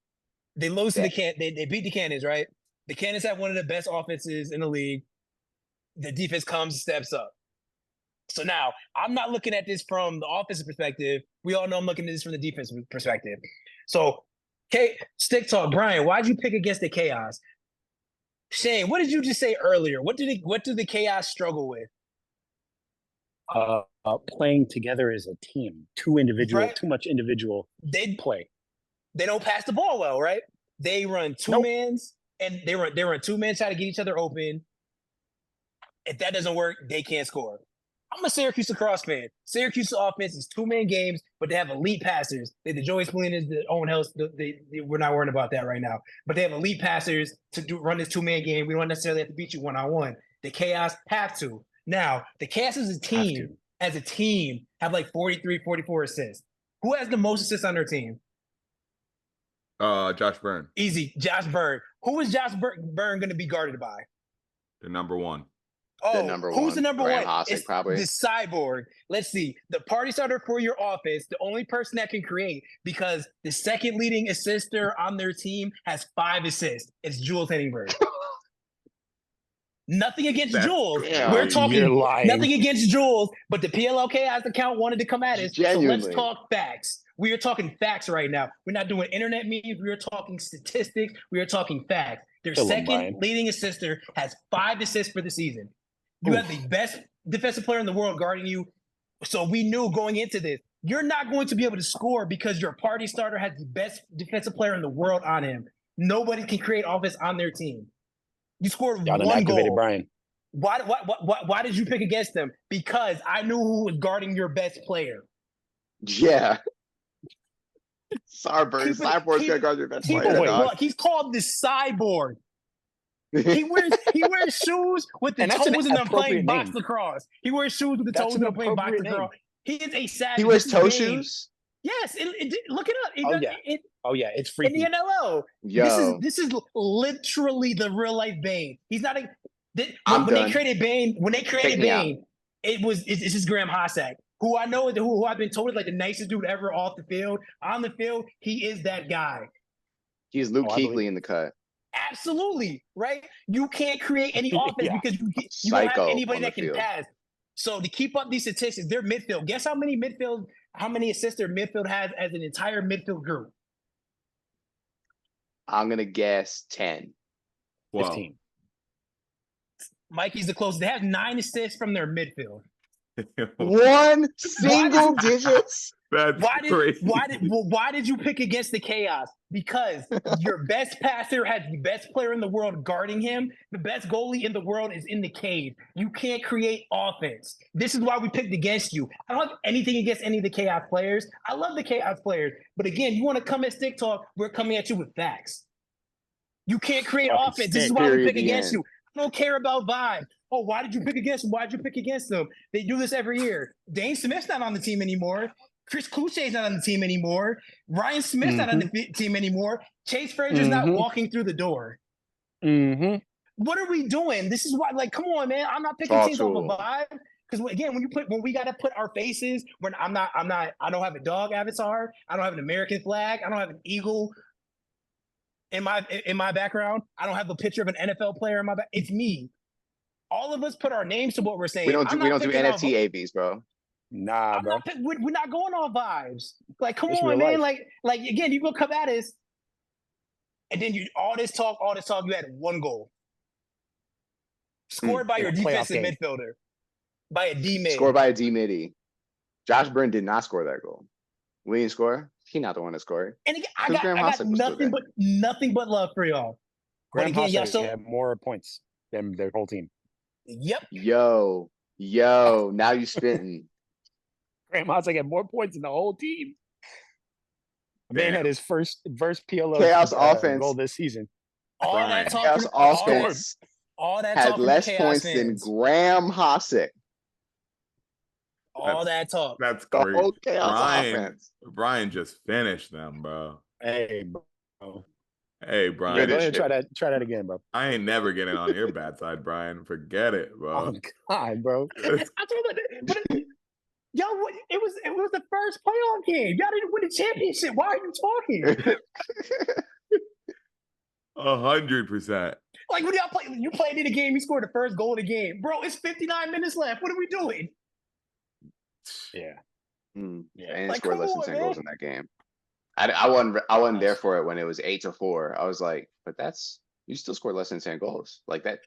they lose to they beat the Cannons, right? The Cannons have one of the best offenses in the league. The defense steps up. So now I'm not looking at this from the offensive perspective. We all know I'm looking at this from the defensive perspective. So, StickTalk, Brian, why'd you pick against the Chaos? Shane, what did you just say earlier? What do the Chaos struggle with? Playing together as a team. Too much individual play. They don't pass the ball well, right? They run two-mans, and they run two-man try to get each other open. If that doesn't work, they can't score. I'm a Syracuse lacrosse fan. Syracuse offense is two-man games, but they have elite passers. The Joey Splinters, the Owen Hills, we're not worrying about that right now. But they have elite passers to run this two-man game. We don't necessarily have to beat you one-on-one. The Chaos have to. Now, the Chaos as a team, have like 43, 44 assists. Who has the most assists on their team? Josh Byrne. Easy, Josh Byrne. Who is Josh Byrne going to be guarded by? The number one. Oh, the number one. Who's the number Grant one? Hossack, it's probably. the cyborg. Let's see. The party starter for your offense, the only person that can create, because the second leading assister on their team has 5 assists. It's Jules Henningberg. Nothing against That's Jules. Yeah, We're you're talking lying. nothing against Jules, but the PLLK as account wanted to come at us. So let's Genuinely. talk facts. We are talking facts right now. We're not doing internet memes. We are talking statistics. We are talking facts. Their Kill him, second Brian. leading assister has 5 assists for the season. You have the best defensive player in the world guarding you. So we knew going into this, you're not going to be able to score because your party starter has the best defensive player in the world on him. Nobody can create offense on their team. You scored Y'all done one activated goal. Brian. Why did you pick against them? Because I knew who was guarding your best player. Yeah. Cyborg's gonna guard your best player. Look, he's called the cyborg. He wears shoes with the toes in them playing box lacrosse. He wears shoes with the toes in them playing box lacrosse. He is a savage. He wears toe shoes? Yes, look it up. It's freaky. In the NLO. Yo. This is literally the real life Bane. He's not a. I'm when done. they created Bane, it's just Graham Hossack, who I know who I've been told is like the nicest dude ever off the field. On the field, he is that guy. He's Luke Kuechly in the cut. Absolutely, right? You can't create any offense because you don't have anybody that can pass. So to keep up these statistics, their midfield. Guess how many assists their midfield has as an entire midfield group? I'm gonna guess 10. 15. Mikey's the closest. They have 9 assists from their midfield. One single digits. That's crazy. Why did you pick against the Chaos? Because your best passer has the best player in the world guarding him. The best goalie in the world is in the cage. You can't create offense. This is why we picked against you. I don't have anything against any of the Chaos players. I love the Chaos players. But again, you want to come at StickTalk, we're coming at you with facts. You can't create offense. This is why we pick against you. I don't care about vibe. Oh, why did you pick against them? Why did you pick against them? They do this every year. Dane Smith's not on the team anymore. Chris Clouche's not on the team anymore. Ryan Smith's not on the team anymore. Chase Frazier's not walking through the door. What are we doing? This is why, like, come on, man. I'm not picking teams off a vibe. Because again, when we gotta put our faces, when I don't have a dog avatar, I don't have an American flag, I don't have an eagle in my background, I don't have a picture of an NFL player in my back. It's me. All of us put our names to what we're saying. We don't do NFT AVs, bro. Nah, bro. We're not going on vibes. Like, come on, man. Like again, you gonna come at us, and then all this talk, you had one goal. Scored by your defensive midfielder. By a D-mid. Scored by a D-midi. Josh Byrne did not score that goal. We didn't score. He not the one that scored. And again, I got nothing but love for y'all. Graham Hossack had more points than their whole team. Yep. Yo, now you spitting. Graham Hossack had more points than the whole team. Man had his first PLO Chaos offense goal this season. All that talk Chaos offense had less points than Graham Hossack. All that talk. That's great. The whole Chaos offense. Brian just finished them, bro. Hey, bro. Hey, Brian. Yeah, go ahead, try that again, bro. I ain't never getting on your bad side, Brian. Forget it, bro. Oh God, bro. I told you, y'all, it was the first playoff game. Y'all didn't win the championship. Why are you talking? 100%. Like when y'all play, you played in the game, you scored the first goal of the game, bro. It's 59 minutes left. What are we doing? Yeah. And like, scored less than 10 goals in that game. I wasn't there for it when it was 8-4. I was like, but you still scored less than 10 goals. Like that.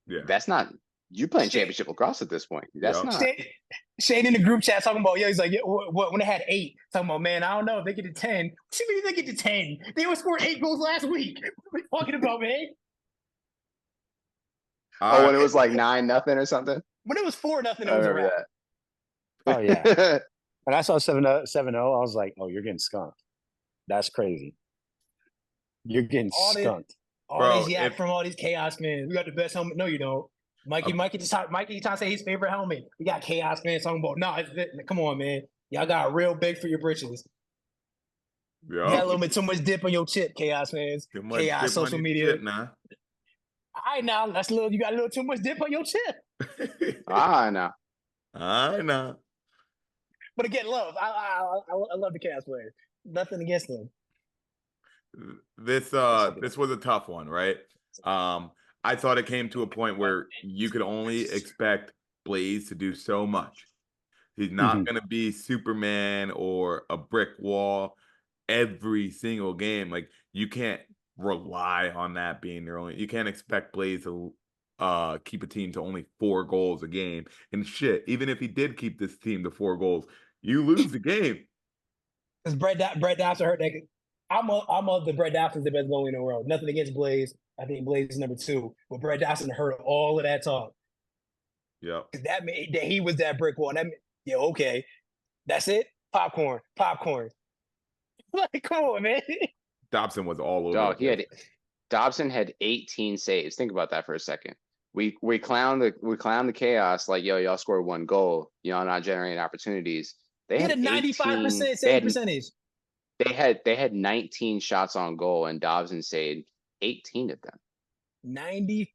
Yeah. That's not you playing championship lacrosse at this point. That's not. Shane in the group chat talking about, he's like, when they had 8, talking about, man, I don't know if they get to 10. What do you mean they get to 10? They only scored 8 goals last week. What are we talking about, man? When it was like 9-0 or something. When it was 4-0, it was a wrap. Oh yeah. When I saw 7-0, I was like, oh, you're getting skunked. That's crazy. You're getting skunked. All these from all these Chaos fans. We got the best helmet. No, you don't. Mikey trying to say his favorite helmet. We got Chaos fans talking about, come on, man. Y'all got real big for your britches. Yeah. You got a little bit too much dip on your chip, Chaos fans. Chaos social media. All right, now you got a little too much dip on your chip. I know. But again, love. I love the Chaos players. Nothing against them. This was a tough one, right? I thought it came to a point where you could only expect Blaze to do so much. He's not going to be Superman or a brick wall every single game. Like, you can't rely on that being their only. You can't expect Blaze to keep a team to only 4 goals a game. And shit, even if he did keep this team to 4 goals, you lose the game. Because Brett Dobson hurt that. I'm of the Brett Dobson's the best goalie in the world. Nothing against Blaze. I think Blaze is number 2. But Brett Dobson heard all of that talk. Yeah. That made that he was that brick wall. Yeah, okay. That's it. Popcorn. Like, come on, man. Dobson was all over. Dog, Dobson had 18 saves. Think about that for a second. We clown the chaos like, yo, y'all scored 1 goal. Y'all not generating opportunities. They had a 95% save percentage. They had 19 shots on goal, and Dobson saved 18 of them. 95%.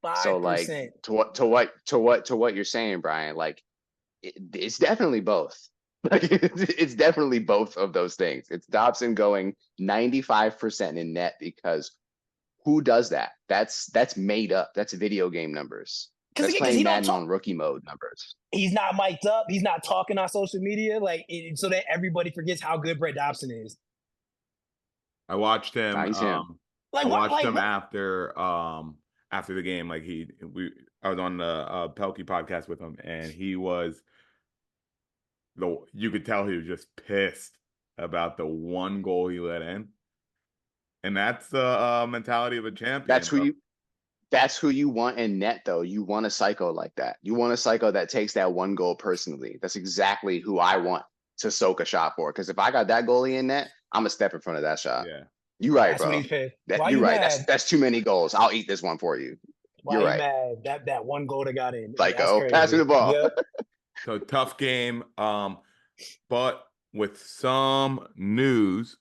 So like to what you're saying, Brian, like it's definitely both. Like it's definitely both of those things. It's Dobson going 95% in net because who does that? That's made up. That's video game numbers. That's playing Madden on rookie mode numbers. He's not mic'd up. He's not talking on social media, so that everybody forgets how good Brett Dobson is. I watched him. him. I watched him after the game. Like I was on the Pelkey podcast with him, and you could tell he was just pissed about the 1 goal he let in, and that's the mentality of a champion. That's who you want in net, though. You want a psycho like that. You want a psycho that takes that 1 goal personally. That's exactly who I want to soak a shot for. Because if I got that goalie in net, I'm a step in front of that shot. Yeah, you're right, bro. You're right. That's too many goals. I'll eat this one for you. You're right. Mad? That 1 goal that got in. Psycho, pass me the ball. Yep. So tough game. But with some news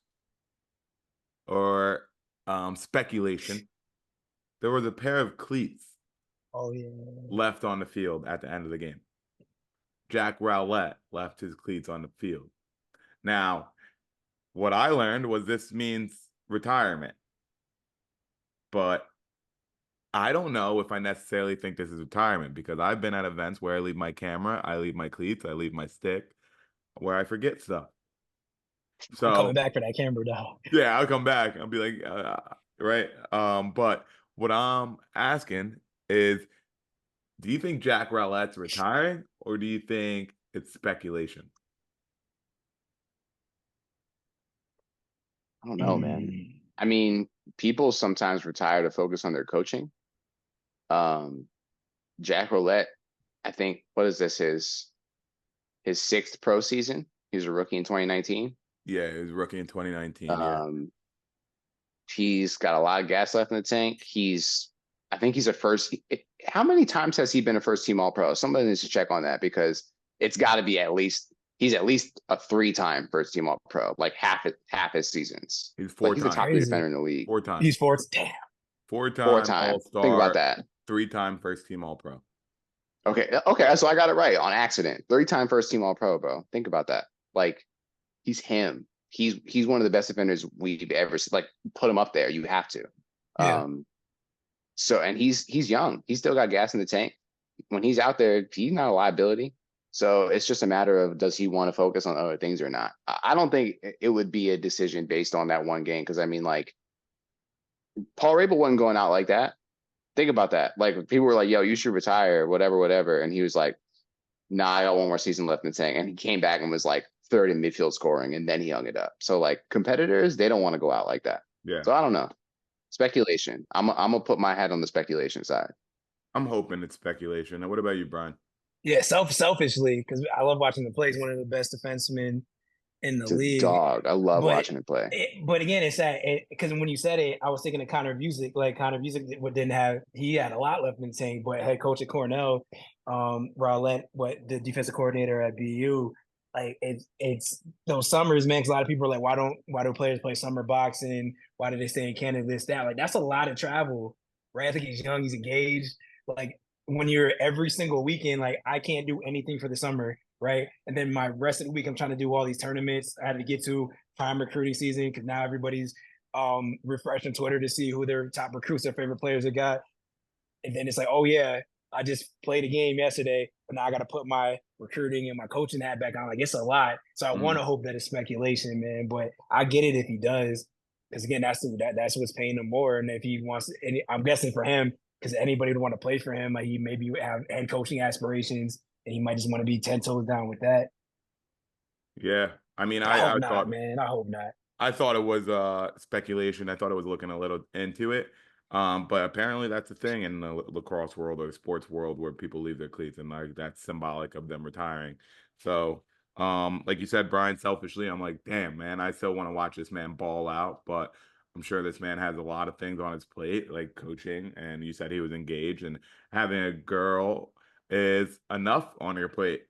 or speculation, there was a pair of cleats left on the field at the end of the game. Jack Rowlett left his cleats on the field. Now, what I learned was this means retirement. But I don't know if I necessarily think this is retirement, because I've been at events where I leave my camera, I leave my cleats, I leave my stick, where I forget stuff. So I'm coming back for that camera, though. Yeah, I'll come back. I'll be like, right. But what I'm asking is, do you think Jack Rowlett's retiring, or do you think it's speculation? I don't know, man. I mean, people sometimes retire to focus on their coaching. Jack Rowlett, I think, what is this, his 6th pro season? He was a rookie in 2019. Yeah, he was a rookie in 2019. He's got a lot of gas left in the tank. I think he's a first. How many times has he been a first team All Pro? Somebody needs to check on that, because it's got to be he's at least a 3-time first team All Pro, like half his seasons. He's 4 times. He's a top 3 defender in the league. 4 times. He's 4. Damn. 4-time All-Star. Think about that. 3-time first team All Pro. Okay, so I got it right on accident. 3-time first team All Pro, bro. Think about that. Like, he's him. He's one of the best defenders we've ever seen. Like, put him up there. You have to. Yeah. So, and he's young. He's still got gas in the tank. When he's out there, he's not a liability. So it's just a matter of, does he want to focus on other things or not? I don't think it would be a decision based on that 1 game. Because I mean, like, Paul Rabel wasn't going out like that. Think about that. Like, people were like, yo, you should retire, whatever. And he was like, nah, I got 1 more season left in the tank. And he came back and was like 3rd in midfield scoring, and then he hung it up. So like, competitors, they don't want to go out like that. Yeah. So I don't know. Speculation. I'm gonna put my head on the speculation side. I'm hoping it's speculation. Now, what about you, Brian? Yeah, selfishly, because I love watching him play. He's one of the best defensemen in the league. Dog, I love watching him play. But again, it's sad because when you said it, I was thinking of Connor Busick. Like, Connor Busick he had a lot left in the tank, but head coach at Cornell, Rowlett, the defensive coordinator at BU, like it's those summers, man. Because a lot of people are like, why do players play summer boxing? Why do they stay in Canada? This, that. Like, that's a lot of travel, right? I think he's young, he's engaged. Like, when you're every single weekend, like, I can't do anything for the summer, right? And then my rest of the week, I'm trying to do all these tournaments. I had to get to prime recruiting season because now everybody's refreshing Twitter to see who their top recruits, their favorite players have got. And then it's like, oh yeah, I just played a game yesterday, but now I got to put my recruiting and my coaching hat back on. Like it's a lot. So I want to hope that it's speculation, man. But I get it if he does, because again, that's what's paying him more. And if he wants, I'm guessing for him, because anybody would want to play for him, like he maybe have head coaching aspirations, and he might just want to be 10 toes down with that. Yeah, I mean, I hope not, thought, man. I hope not. I thought it was speculation. I thought it was looking a little into it. But apparently that's the thing in the lacrosse world or the sports world where people leave their cleats, and like that's symbolic of them retiring. So, like you said, Brian, selfishly, I'm like, damn, man, I still want to watch this man ball out, but I'm sure this man has a lot of things on his plate, like coaching, and you said he was engaged, and having a girl is enough on your plate.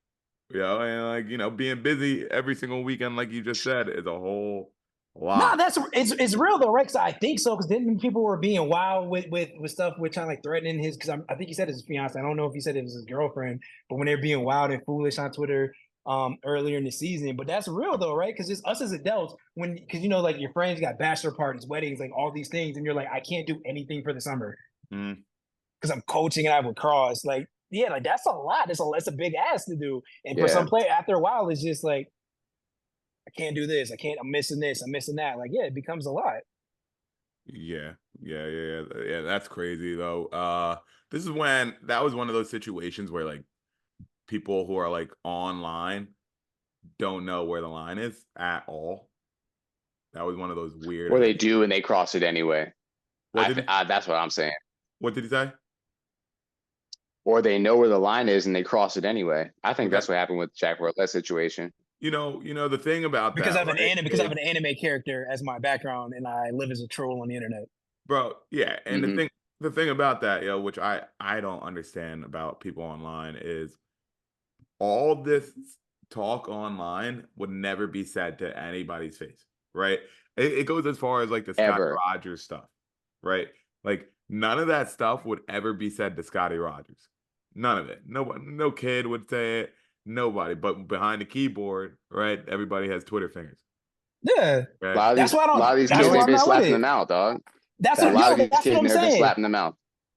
And like, being busy every single weekend, like you just said, is a whole No, lot. it's real though, right? Because I think so. Because then people were being wild with stuff, with trying like threatening his. Because I think he said it's his fiance. I don't know if he said it was his girlfriend, but when they're being wild and foolish on Twitter earlier in the season. But that's real though, right? Because it's us as adults because like your friends got bachelor parties, weddings, like all these things, and you're like, I can't do anything for the summer because I'm coaching and I have lacrosse. Like, yeah, like that's a lot. It's a big ass to do, and for some play after a while, it's just like, I can't do this. I'm missing this. I'm missing that. Like, yeah, it becomes a lot. Yeah. That's crazy though. This is when that was one of those situations where like people who are like online don't know where the line is at all. That was one of those weird. Or they do and they cross it anyway. That's what I'm saying. What did he say? Or they know where the line is and they cross it anyway. I think that's what happened with Jack Roulette situation. The thing about because that, I have an anime character as my background, and I live as a troll on the internet, bro. Yeah, and the thing about that, which I don't understand about people online is all this talk online would never be said to anybody's face, right? It goes as far as like the Scotty Rogers stuff, right? Like none of that stuff would ever be said to Scotty Rogers. None of it. No kid would say it. Nobody, but behind the keyboard, right? Everybody has Twitter fingers. Yeah, right? A lot of these kids they've been slapping them out, dog. That's a lot of these kids they've been slapping them out.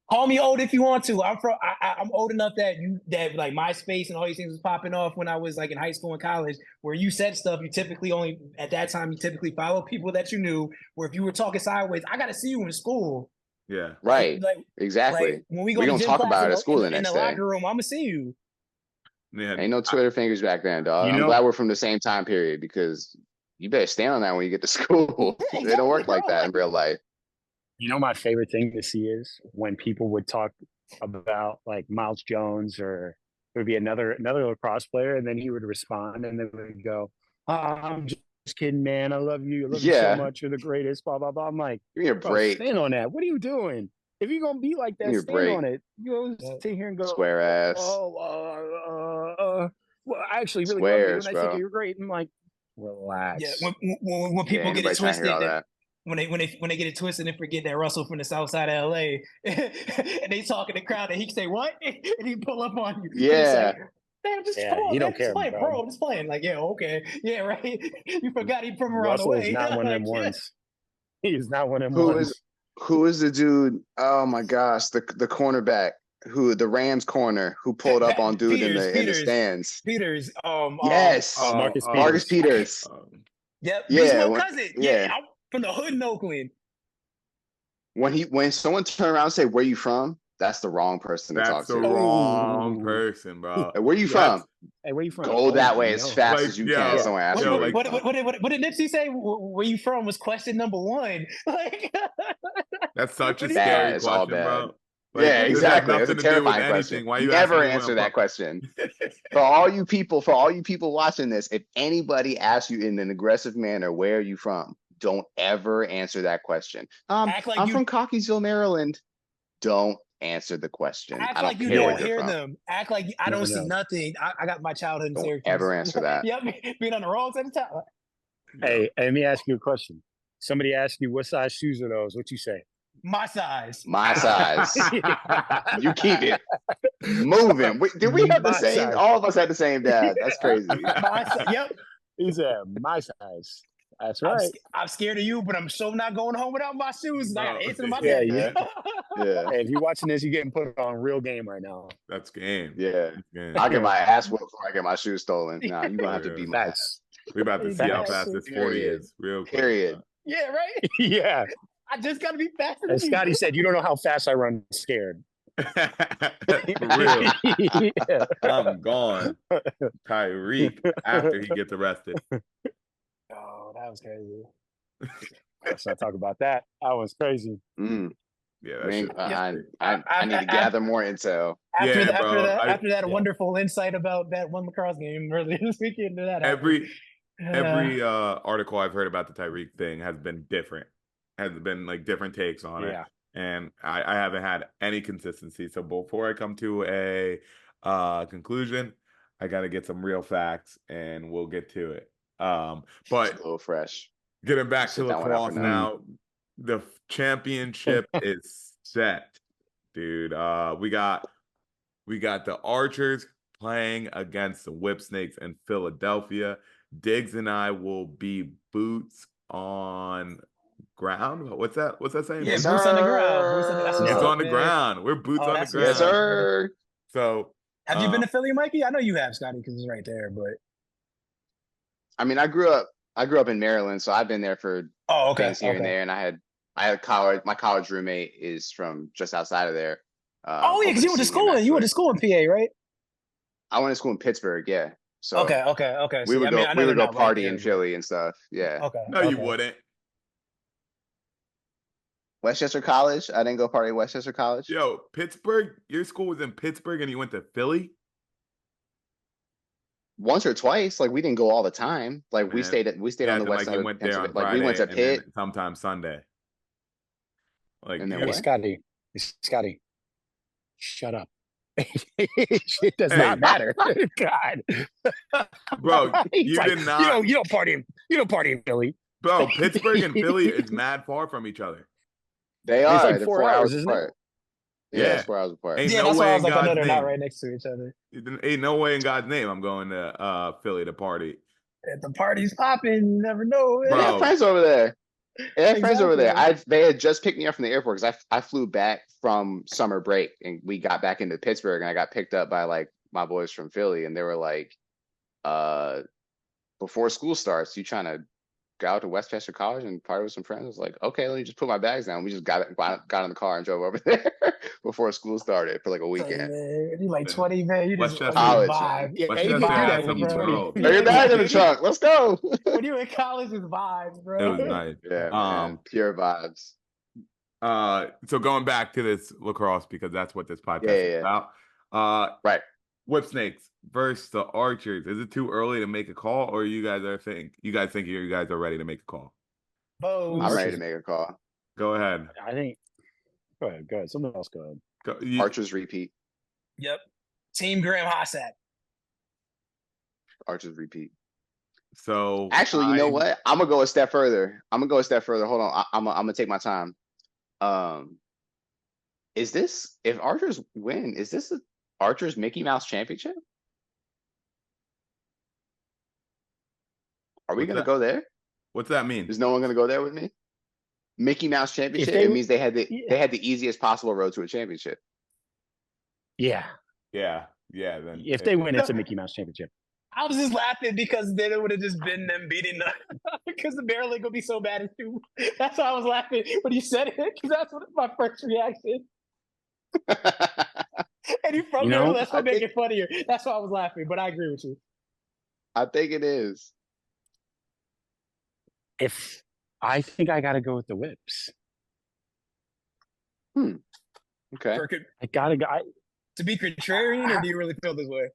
Call me old if you want to. I'm old enough that like MySpace and all these things was popping off when I was like in high school and college, where you said stuff you typically only at that time you typically follow people that you knew. Where if you were talking sideways, I got to see you in school. Yeah, right. Exactly. Like, when we don't talk about it at school in the locker room, I'm gonna see you. Yeah, ain't no Twitter fingers back then, dog. I'm glad we're from the same time period because you better stand on that when you get to school. Exactly, they don't work like that in real life. My favorite thing to see is when people would talk about like Miles Jones or it would be another lacrosse player, and then he would respond, and then would go, "I'm just kidding, man. I love you. I love you so much. You're the greatest." Blah blah blah. I'm like, give me a break. Stand on that. What are you doing? If you're gonna be like that, stand on it. You sit here and go, square ass. Well, I actually really Squares, love you, and I think you're great. I'm like, relax. Yeah, when people get it twisted, when they get it twisted and forget that Russell from the south side of LA and they talk in the crowd and he say what and he pull up on you. Yeah. Man, he don't care, playing, bro. I'm just playing. Like, yeah, okay, yeah, right. You forgot he from around the way. Russell is not one of them ones. He is not one of them ones. Who is the dude? Oh my gosh, the cornerback the Rams corner who pulled up on dude in the stands. Peters. Yes, Marcus Peters. Yep. Yeah, my cousin. Yeah, I'm from the hood in Oakland. When someone turn around and say, "Where you from?" That's the wrong person to talk to. That's the wrong person, bro. Hey, where you from? Hey, where you from? Go that way as fast as you can. Someone asks you. What did Nipsey say? Where you from was question number one. Like, that's such a scary question, bro. Like, yeah, exactly. That's a terrifying question. Why you never answer that question? For all you people watching this, if anybody asks you in an aggressive manner, where are you from? Don't ever answer that question. I'm from Cockeysville, Maryland. Don't answer the question. Act like you don't hear them. Act like I don't see nothing. I got my childhood in Syracuse. Don't ever answer that. Yep, being on the wrong side of town. Hey, let me ask you a question. Somebody asked you what size shoes are those? What you say? My size. My size. You keep it moving. Did we have the same? Size. All of us had the same dad. That's crazy. Yep. He said my size. That's right. I'm scared of you, but I'm so not going home without my shoes. I got answer to my Yeah, dad. yeah. Hey, if you're watching this, you're getting put on real game right now. That's game. Yeah. That's game. I'll get my ass whooped before I get my shoes stolen. Nah, you're gonna have to beat my ass. We about to see how fast this 40 is. Real quick. Period. Yeah, right? Yeah. I just gotta be faster than As Scotty said, you don't know how fast I run scared. For real. Yeah. I'm gone. Tyreek after he gets arrested. Oh, that was crazy. Let's not talk about that. That was crazy. Yeah, I need to gather more intel. After that wonderful insight about that one lacrosse game earlier this weekend. Every article I've heard about the Tyreek thing has been different. Has been like different takes on it. And I haven't had any consistency. So before I come to a conclusion, I got to get some real facts, and we'll get to it. But a little fresh. Getting back to lacrosse now, the championship is set, dude. We got the Archers playing against the Whip Snakes in Philadelphia. Diggs and I will be boots on ground. What's that saying? Yeah, boots on the ground. Boots on the ground. We're boots on the ground. Yes, sir. So, have you been to Philly, Mikey? I know you have, Scotty, because it's right there. But I mean, I grew up in Maryland, so I've been there for things here and there. And I had college. My college roommate is from just outside of there. Because you went to school. You went to school in PA, right? I went to school in Pittsburgh. Yeah. So okay. We would go party in Philly and stuff. Yeah. Okay. No, you wouldn't. Westchester College. I didn't go party at Westchester College. Yo, Pittsburgh. Your school was in Pittsburgh, and you went to Philly. Once or twice. Like we didn't go all the time. Like we stayed on the west side. You went there on Friday, we went to Pitt. Sometime Sunday. Like, and then hey, Scotty, shut up. It does not matter. God, bro, you did not. You don't party in Philly, bro. Pittsburgh and Philly is mad far from each other. They are. Like they're 4 hours, isn't apart. It? Yeah, it's 4 hours apart. Ain't that's why I was like, I know they're not right next to each other. Ain't no way in God's name I'm going to Philly to party. If the party's popping, you never know. They have friends over there. They had just picked me up from the airport because I flew back from summer break and we got back into Pittsburgh and I got picked up by like my boys from Philly and they were like, before school starts, you trying to go out to Westchester College and party with some friends? I was like, okay, let me just put my bags down. We just got in the car and drove over there before school started for like a weekend. You like 20, man. You just college. Vibe. Yeah, Throw your bag in the trunk. Let's go. When you in college, it's vibes, bro. It was nice. Yeah, man. Pure vibes. So going back to this lacrosse because that's what this podcast is about. Right. Whip Snakes versus the Archers. Is it too early to make a call, or you guys think you guys are ready to make a call? I'm ready to make a call. Go ahead. I think. Go ahead. Someone else go ahead. Archers repeat. Yep. Team Graham Hassett. Archers repeat. So actually, you know what? I'm gonna go a step further. Hold on. I'm gonna take my time. Is this, if Archers win, is this the Archers Mickey Mouse Championship? Are we gonna go there? What's that mean? Is no one gonna go there with me? Mickey Mouse Championship. It means they had the easiest possible road to a championship. Yeah. Then if they win, it's a Mickey Mouse Championship. I was just laughing because then it would have just been them beating the because the Maryland gonna be so bad at you. That's why I was laughing when you said it because that's what my first reaction. And you from Maryland, that's what make it funnier. That's why I was laughing, but I agree with you. I think it is. If I think I got to go with the Whips. Okay. I gotta go. To be contrarian, or do you really feel this way?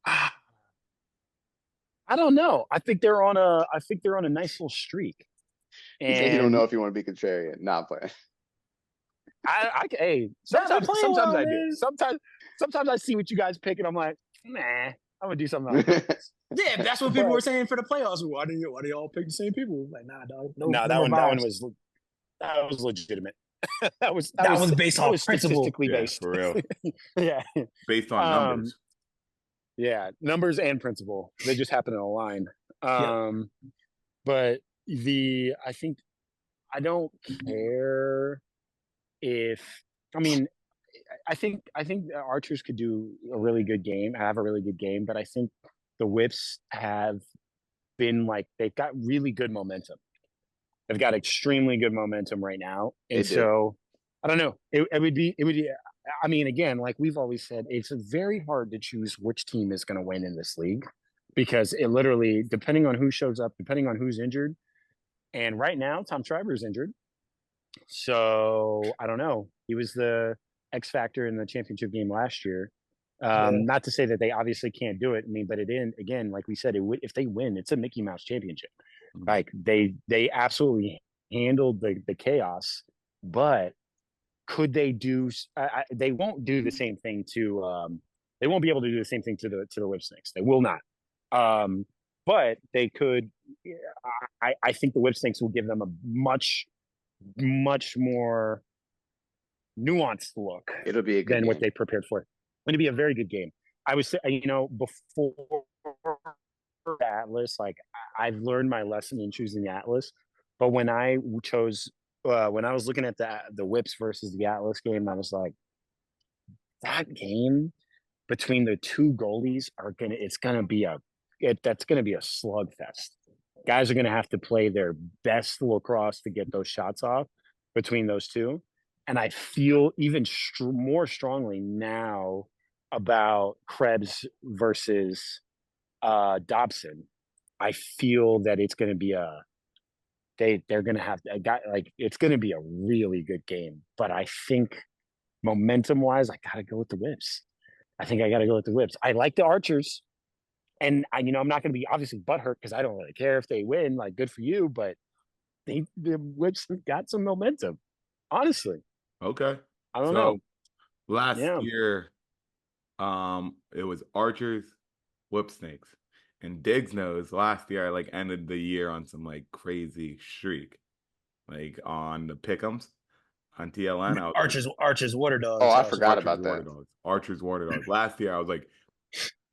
I don't know. I think they're on a nice little streak. And you don't know if you want to be contrarian. Not playing. Sometimes I do. Sometimes I see what you guys pick and I'm like, nah, I'm gonna do something else. Yeah, that's what people were saying for the playoffs. Why do y'all pick the same people? Like, nah, dog. That one was legitimate. that was based on principle. Statistically based. For real. Yeah. Based on numbers. Yeah, numbers and principle. They just happen to align. But I don't care if I think the Archers could do a really good game, have a really good game, but I think the Whips have been they've got really good momentum. They've got extremely good momentum right now, and so I don't know. It would be. I mean, again, like we've always said, it's very hard to choose which team is going to win in this league because it literally, depending on who shows up, depending on who's injured, and right now Tom Schreiber is injured, so I don't know. He was the X factor in the championship game last year. Not to say that they obviously can't do it. I mean, but again, like we said, if they win, it's a Mickey Mouse championship. Like they absolutely handled the chaos, but could they do? They won't do the same thing to. They won't be able to do the same thing to the Whip Snakes. They will not. But they could. I think the Whip Snakes will give them a much more nuanced look. It'll be a good than game. What they prepared for. It's going to be a very good game. I was, before Atlas, like I've learned my lesson in choosing the Atlas, but when I chose, when I was looking at the Whips versus the Atlas game, I was like, that game between the two goalies that's going to be a slugfest. Guys are going to have to play their best lacrosse to get those shots off between those two. And I feel even more strongly now about Krebs versus Dobson. I feel that it's going to be they're going to have a guy it's going to be a really good game. But I think momentum wise, I got to go with the Whips. I like the Archers. And I'm not going to be obviously butthurt because I don't really care if they win. Like, good for you, but the Whips got some momentum. Honestly, okay. I don't know. Last year, it was Archers, Whip Snakes, and Diggs knows. Last year, I ended the year on some crazy streak, on the pick'ems on TLN. Archers Water Dogs. Oh, I forgot about that. Archers Water Dogs. Last year, I was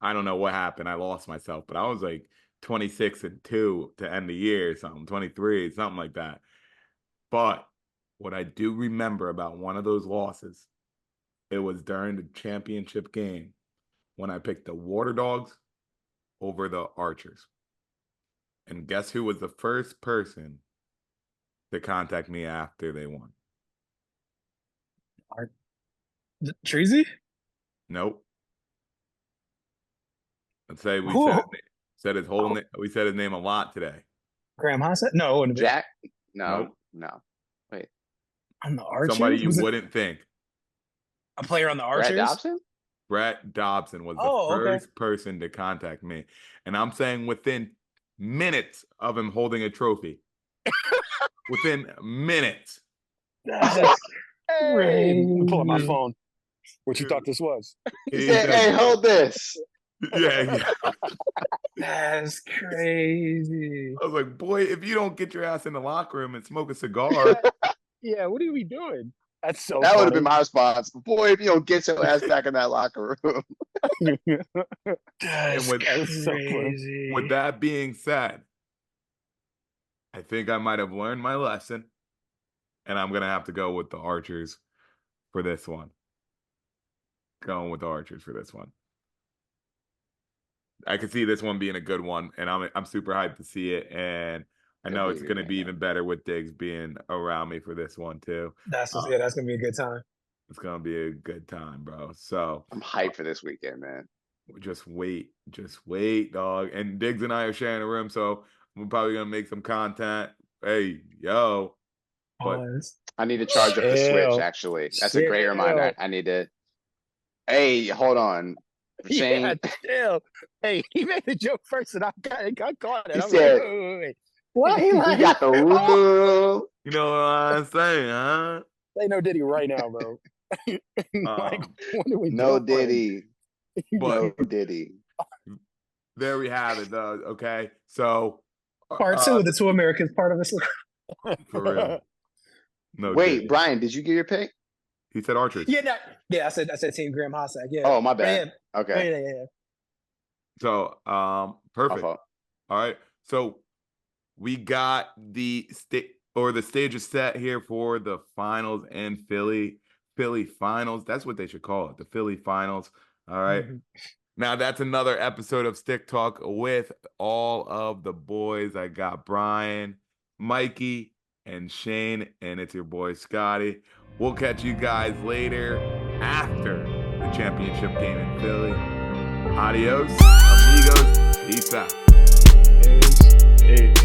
I don't know what happened. I lost myself, but I was 26-2 to end the year, something 23, something like that. But what I do remember about one of those losses, it was during the championship game when I picked the Water Dogs over the Archers. And guess who was the first person to contact me after they won? Treasy? Nope. Let's say we said his whole name. We said his name a lot today. Graham Hassett? No, it wouldn't have been. Jack? No, Nope. no. Wait. On the Archers? Somebody you wouldn't think. A player on the Archers? Brett Dobson? Brett Dobson was the first person to contact me. And I'm saying within minutes of him holding a trophy. Within minutes. That's crazy. Pull up my phone. What you thought this was? He said, hey, hold this. Yeah. That's crazy. I was like, boy, if you don't get your ass in the locker room and smoke a cigar. Yeah, what are we doing? That would have been my response. Boy, if you don't get your ass back in that locker room. That's crazy. With that being said, I think I might have learned my lesson, and I'm going to have to go with the Archers for this one. Going with the Archers for this one. I could see this one being a good one, and I'm super hyped to see it, and I know it's going to be even better with Diggs being around me for this one too. That's going to be a good time. It's going to be a good time, bro. So I'm hyped for this weekend, man. Just wait, dog. And Diggs and I are sharing a room, so we're probably going to make some content. Hey, yo. But I need to charge up the Switch, actually. That's a great reminder. I need to. Hey, hold on. Yeah, still. Hey, he made the joke first, and I got caught. He said, wait. What? He got the room. You know what I'm saying, huh? They know Diddy right now, bro. What are we doing? Diddy. No Diddy. There we have it, though. Okay, so part two of the Two Americans part of this. For real. No. Wait, Diddy. Brian, did you get your pick? He said Archers. Yeah, I said Team Graham Hossack. Yeah. Oh, my bad. Okay. Yeah. So, perfect. All right. So we got the stage is set here for the finals and Philly finals. That's what they should call it, the Philly finals. All right. Mm-hmm. Now that's another episode of Stick Talk with all of the boys. I got Brian, Mikey, and Shane, and it's your boy Scotty. We'll catch you guys later after the championship game in Philly. Adios, amigos. Peace out. Peace.